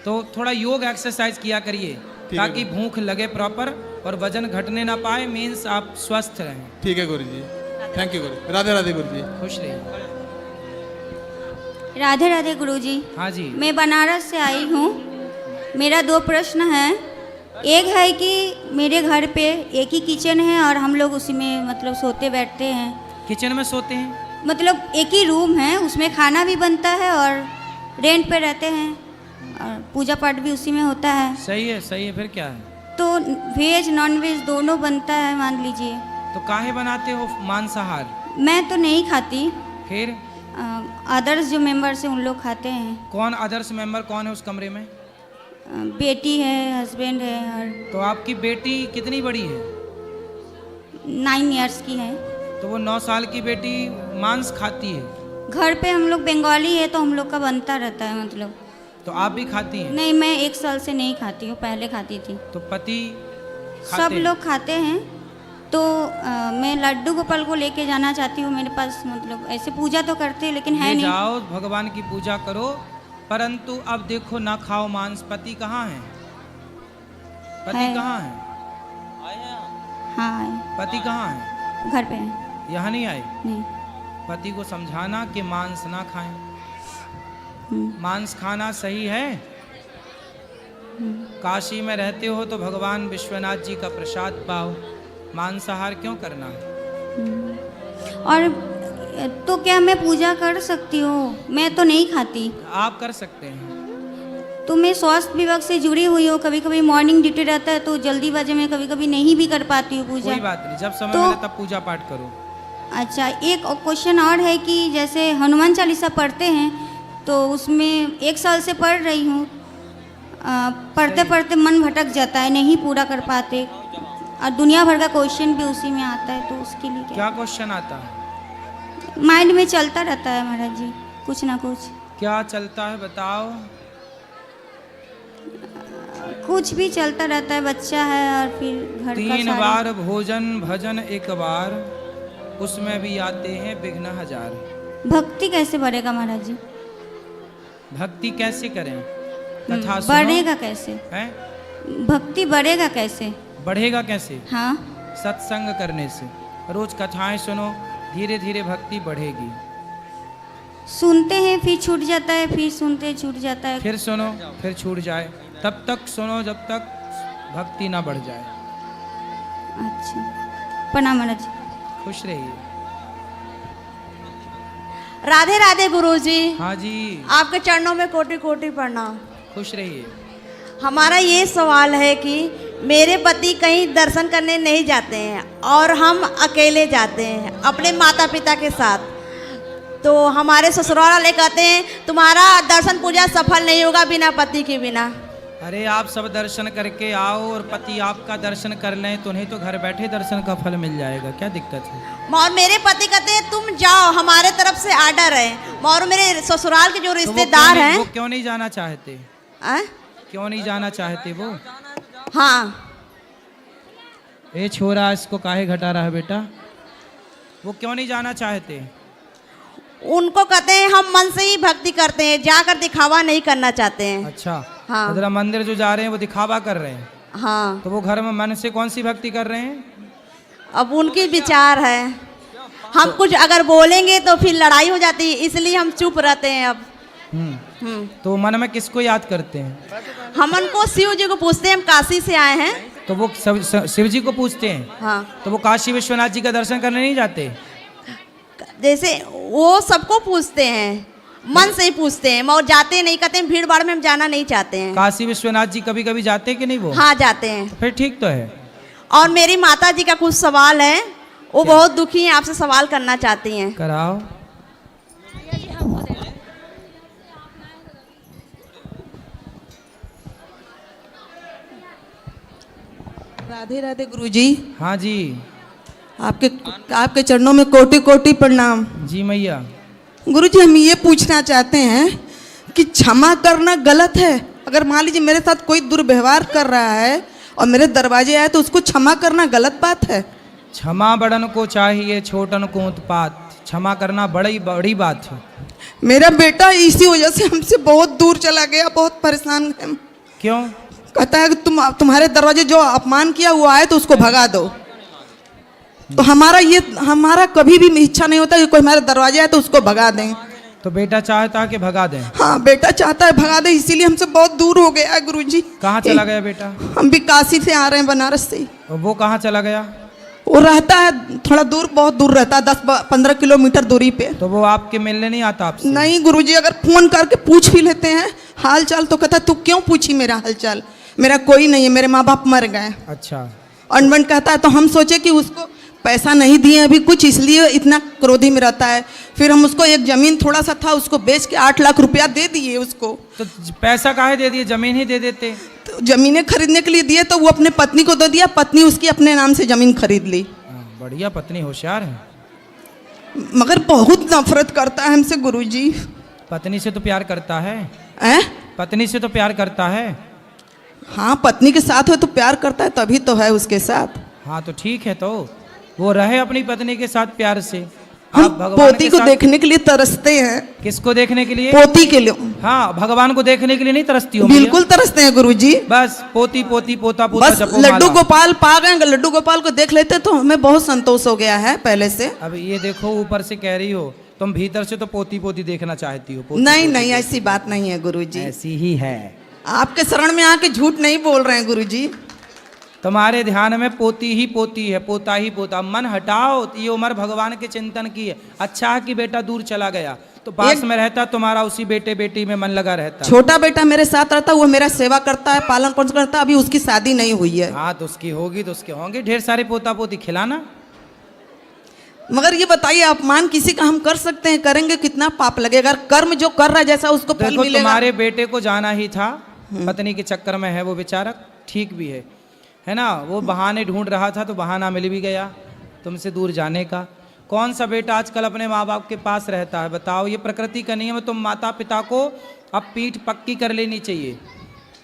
Speaker 2: तो थोड़ा योग एक्सरसाइज किया करिए ताकि भूख लगे प्रॉपर और वजन घटने ना पाए, मीन्स आप स्वस्थ रहें।
Speaker 5: ठीक है गुरुजी। थैंक यू गुरु। राधे राधे गुरुजी।
Speaker 2: खुश रहिए।
Speaker 6: राधे राधे गुरुजी।
Speaker 2: हाँ जी।
Speaker 6: मैं बनारस से आई हूँ। मेरा 2 प्रश्न है। एक है कि मेरे घर पे एक ही किचन है और हम लोग उसी में मतलब सोते बैठते हैं।
Speaker 2: किचन में सोते हैं?
Speaker 6: मतलब एक ही रूम है, उसमें खाना भी बनता है और रेंट पे रहते हैं और पूजा पाठ भी उसी में होता है।
Speaker 2: सही है, सही है। फिर क्या है?
Speaker 6: तो वेज नॉन वेज दोनों बनता है मान लीजिए।
Speaker 2: तो काहे बनाते हो मांसाहार?
Speaker 6: मैं तो नहीं खाती।
Speaker 2: फिर
Speaker 6: अदर्स जो मेंबर्स हैं उन लोग खाते हैं।
Speaker 2: कौन अदर्स मेंबर कौन है उस कमरे में?
Speaker 6: बेटी है, हस्बैंड है। और
Speaker 2: तो आपकी बेटी कितनी बड़ी है?
Speaker 6: 9 इयर्स की है।
Speaker 2: तो वो 9 साल की बेटी मांस खाती है?
Speaker 6: घर पे हम लोग बंगाली है तो हम लोग का बनता रहता है मतलब।
Speaker 2: तो आप भी खाती हैं?
Speaker 6: नहीं, मैं 1 साल से नहीं खाती हूँ, पहले खाती थी।
Speaker 2: तो पति
Speaker 6: सब लोग खाते हैं। तो मैं लड्डू गोपाल को लेके जाना चाहती हूँ मेरे पास। मतलब ऐसे पूजा तो करते हैं लेकिन है नहीं।
Speaker 2: जाओ भगवान की पूजा करो, परंतु अब देखो ना खाओ मांस। पति कहाँ है? पति कहाँ है?
Speaker 6: हाँ,
Speaker 2: पति कहाँ है?
Speaker 6: घर पे है।
Speaker 2: यहाँ नहीं आए?
Speaker 6: नहीं।
Speaker 2: पति को समझाना कि मांस ना खाएं। मांस खाना सही है? काशी में रहते हो तो भगवान विश्वनाथ जी का प्रसाद पाओ, मांसाहार क्यों करना है?
Speaker 6: और तो क्या मैं पूजा कर सकती हूँ? मैं तो नहीं खाती।
Speaker 2: आप कर सकते हैं।
Speaker 6: तो मैं स्वास्थ्य विभाग से जुड़ी हुई हूँ, कभी कभी मॉर्निंग ड्यूटी रहता है तो जल्दी बजे में कभी कभी नहीं भी कर पाती हूँ पूजा।
Speaker 2: कोई बात नहीं, जब समय
Speaker 6: तो,
Speaker 2: मिले तब पूजा पाठ करो।
Speaker 6: अच्छा, एक क्वेश्चन और है कि जैसे हनुमान चालीसा पढ़ते हैं तो उसमें 1 साल से पढ़ रही हूँ, पढ़ते पढ़ते मन भटक जाता है, नहीं पूरा कर पाते और दुनिया भर का क्वेश्चन भी उसी में आता है। तो उसके लिए
Speaker 2: क्या क्वेश्चन आता है?
Speaker 6: माइंड में चलता रहता है महाराज जी, कुछ ना कुछ।
Speaker 2: क्या चलता है बताओ?
Speaker 6: कुछ भी चलता रहता है, बच्चा है और फिर घर का
Speaker 2: 3 बार भोजन भजन 1 बार, उसमें भी आते हैं विघ्न 1000।
Speaker 6: भक्ति कैसे बढ़ेगा महाराज जी?
Speaker 2: भक्ति कैसे करें? कथा सुनो।
Speaker 6: बढ़ेगा कैसे?
Speaker 2: है?
Speaker 6: भक्ति बढ़ेगा कैसे?
Speaker 2: बढ़ेगा कैसे?
Speaker 6: हाँ,
Speaker 2: सत्संग करने से। रोज कथाएं सुनो, धीरे धीरे भक्ति बढ़ेगी।
Speaker 6: सुनते हैं फिर छूट जाता है, फिर सुनते छूट जाता है,
Speaker 2: फिर सुनो फिर छूट जाए। तब तक सुनो जब तक भक्ति ना बढ़ जाए।
Speaker 6: अच्छा, प्रणाम महाराज।
Speaker 2: खुश रहिए।
Speaker 8: राधे राधे गुरुजी।
Speaker 2: हाँ जी।
Speaker 8: आपके चरणों में कोटि कोटि प्रणाम।
Speaker 2: खुश रहिए।
Speaker 8: हमारा ये सवाल है कि मेरे पति कहीं दर्शन करने नहीं जाते हैं और हम अकेले जाते हैं अपने माता पिता के साथ, तो हमारे ससुराल वाले कहते हैं तुम्हारा दर्शन पूजा सफल नहीं होगा बिना पति के बिना।
Speaker 2: अरे आप सब दर्शन करके आओ और पति आपका दर्शन कर लें तो नहीं तो घर बैठे दर्शन का फल मिल जाएगा, क्या दिक्कत है?
Speaker 8: और मेरे पति कहते हैं तुम जाओ, हमारे तरफ से आर्डर है। और मेरे ससुराल के जो रिश्तेदार हैं
Speaker 2: वो क्यों नहीं जाना चाहते? क्यों नहीं जाना चाहते वो?
Speaker 8: हाँ।
Speaker 2: ये छोरा इसको काहे घटा रहा है बेटा? वो क्यों नहीं जाना चाहते?
Speaker 8: उनको कहते हैं हम मन से ही भक्ति करते हैं, जाकर दिखावा नहीं करना चाहते हैं।
Speaker 2: अच्छा।
Speaker 8: हाँ।
Speaker 2: मतलब मंदिर जो जा रहे हैं वो दिखावा कर रहे हैं।
Speaker 8: हाँ।
Speaker 2: तो वो घर में मन से कौन सी भक्ति कर रहे हैं?
Speaker 8: अब उनकी विचार है, हम कुछ अगर बोलेंगे तो फिर लड़ाई हो जाती है, इसलिए हम चुप रहते हैं अब।
Speaker 2: तो मन में किसको याद करते हैं?
Speaker 8: हम उनको शिव जी को पूछते हैं, हम काशी से आए हैं।
Speaker 2: तो वो शिव जी को पूछते हैं?
Speaker 8: हाँ।
Speaker 2: तो वो काशी विश्वनाथ जी का दर्शन करने नहीं जाते?
Speaker 8: जैसे वो सबको पूछते हैं, मन से ही पूछते हैं, और जाते नहीं, कहते हैं भीड़ भाड़ में हम जाना नहीं चाहते हैं।
Speaker 2: काशी विश्वनाथ जी कभी कभी जाते कि नहीं वो?
Speaker 8: हाँ जाते हैं।
Speaker 2: तो फिर ठीक तो है।
Speaker 8: और मेरी माता जी का कुछ सवाल है, वो बहुत दुखी हैं, आपसे सवाल करना चाहती हैं।
Speaker 2: कराओ।
Speaker 9: राधे राधे गुरुजी।
Speaker 2: हाँ जी।
Speaker 9: आपके चरणों में कोटि कोटि प्रणाम।
Speaker 2: जी मैया।
Speaker 9: गुरुजी हम ये पूछना चाहते हैं कि क्षमा करना गलत है? अगर मान लीजिए मेरे साथ कोई दुर्व्यवहार कर रहा है और मेरे दरवाजे आए तो उसको क्षमा करना गलत बात है?
Speaker 2: क्षमा बड़न को चाहिए छोटन को उत्पात, क्षमा करना बड़ी बात है।
Speaker 9: मेरा बेटा इसी वजह से हमसे बहुत दूर चला गया, बहुत परेशान है।
Speaker 2: क्यों?
Speaker 9: कहता है कि तुम्हारे दरवाजे जो अपमान किया वो आए तो उसको भगा दो। तो हमारा कभी भी इच्छा नहीं होता कि कोई हमारे दरवाजे आए तो उसको भगा दें।
Speaker 2: तो बेटा चाहता है कि भगा दें?
Speaker 9: हाँ बेटा चाहता है भगा दें, इसीलिए हमसे बहुत दूर हो गया है गुरुजी।
Speaker 2: कहाँ चला गया बेटा?
Speaker 9: हम भी काशी से आ रहे हैं, बनारस से।
Speaker 2: और वो कहाँ चला गया?
Speaker 9: वो रहता है थोड़ा दूर, बहुत दूर रहता है, 10-15 किलोमीटर दूरी पे।
Speaker 2: तो वो आपके मिलने नहीं आता आपसे?
Speaker 9: नहीं गुरुजी, अगर फोन करके पूछ भी लेते हैं हाल चाल तो कहता तू क्यों पूछी मेरा हाल चाल, मेरा कोई नहीं है, मेरे माँ बाप मर गए।
Speaker 2: अच्छा।
Speaker 9: अनबन कहता है। तो हम सोचे कि उसको पैसा नहीं दिए अभी कुछ, इसलिए इतना क्रोधी में रहता है। फिर हम उसको एक जमीन थोड़ा सा था उसको बेच के 8 लाख रुपया दे दिए उसको।
Speaker 2: तो पैसा काहे दे दिए, जमीन ही दे देते।
Speaker 9: तो जमीनें खरीदने के लिए दिए तो वो अपने पत्नी को दे दिया, पत्नी उसकी अपने नाम से जमीन खरीद ली।
Speaker 2: बढ़िया पत्नी, होशियार है।
Speaker 9: मगर बहुत नफरत करता है हमसे गुरुजी।
Speaker 2: पत्नी से तो प्यार करता है? पत्नी से तो प्यार करता है।
Speaker 9: हाँ पत्नी के साथ है तो प्यार करता है, तभी तो है उसके साथ।
Speaker 2: हाँ तो ठीक है, तो वो रहे अपनी पत्नी के साथ प्यार से।
Speaker 9: हम पोती को देखने के लिए तरसते हैं।
Speaker 2: किसको देखने के लिए?
Speaker 9: पोती के लिए।
Speaker 2: हाँ, भगवान को देखने के लिए नहीं तरसती हो?
Speaker 9: बिल्कुल तरसते हैं गुरुजी।
Speaker 2: बस पोती पोती पोता पोता
Speaker 9: बस लड्डू गोपाल पा गए, लड्डू गोपाल को देख लेते तो हमें बहुत संतोष हो गया है पहले से।
Speaker 2: अब ये देखो ऊपर से कह रही हो, तुम भीतर से तो पोती पोती देखना चाहती हो।
Speaker 9: नहीं ऐसी बात नहीं है गुरुजी।
Speaker 2: ऐसी ही है।
Speaker 9: आपके शरण में आके झूठ नहीं बोल रहे हैं गुरुजी।
Speaker 2: तुम्हारे ध्यान में पोती ही पोती है, पोता ही पोता। मन हटाओ, ये उम्र भगवान के चिंतन की है। अच्छा है कि बेटा दूर चला गया, तो पास में रहता तुम्हारा, उसी बेटे बेटी में मन लगा रहता।
Speaker 9: छोटा बेटा मेरे साथ रहता, वो मेरा सेवा करता है, पालन पोषण करता है। अभी उसकी शादी नहीं हुई है।
Speaker 2: हाँ तो उसकी होगी तो उसके होंगे ढेर सारे पोता पोती, खिलाना।
Speaker 9: मगर ये बताइए अपमान किसी का हम कर सकते हैं? करेंगे कितना पाप लगेगा? कर्म जो कर रहा है जैसा उसको फल मिलेगा।
Speaker 2: तुम्हारे बेटे को जाना ही था, पत्नी के चक्कर में है वो बेचारा, ठीक भी है ना। वो बहाने ढूंढ रहा था तो बहाना मिल भी गया तुमसे दूर जाने का। कौन सा बेटा आजकल अपने माँ बाप के पास रहता है? बताओ, ये प्रकृति का नियम है। तुम माता पिता को अब पीठ पक्की कर लेनी चाहिए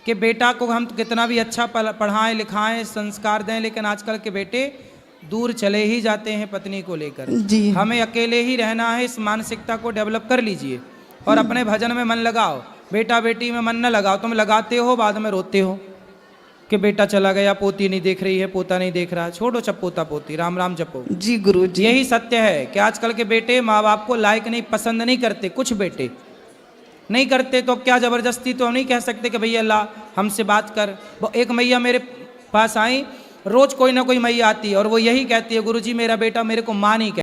Speaker 2: कि बेटा को हम कितना भी अच्छा पढ़ाएं लिखाएं संस्कार दें, लेकिन आजकल के बेटे दूर चले ही जाते हैं पत्नी को लेकर। हमें अकेले ही रहना है, इस मानसिकता को डेवलप कर लीजिए और अपने भजन में मन लगाओ। बेटा बेटी में मन न लगाओ। तुम लगाते हो बाद में रोते हो कि बेटा चला गया, पोती नहीं देख रही है, पोता नहीं देख रहा। छोड़ो सब पोता पोती, राम राम जपो।
Speaker 9: जी गुरु जी।
Speaker 2: यही सत्य है कि आजकल के बेटे माँ बाप को लायक नहीं, पसंद नहीं करते। कुछ बेटे नहीं करते तो क्या जबरदस्ती तो नहीं कह सकते कि भैया अल्लाह हमसे बात कर। वो एक मैया मेरे पास आई, रोज कोई ना कोई मैया आती है और वो यही कहती है गुरुजी मेरा बेटा मेरे को माँ नहीं कहता।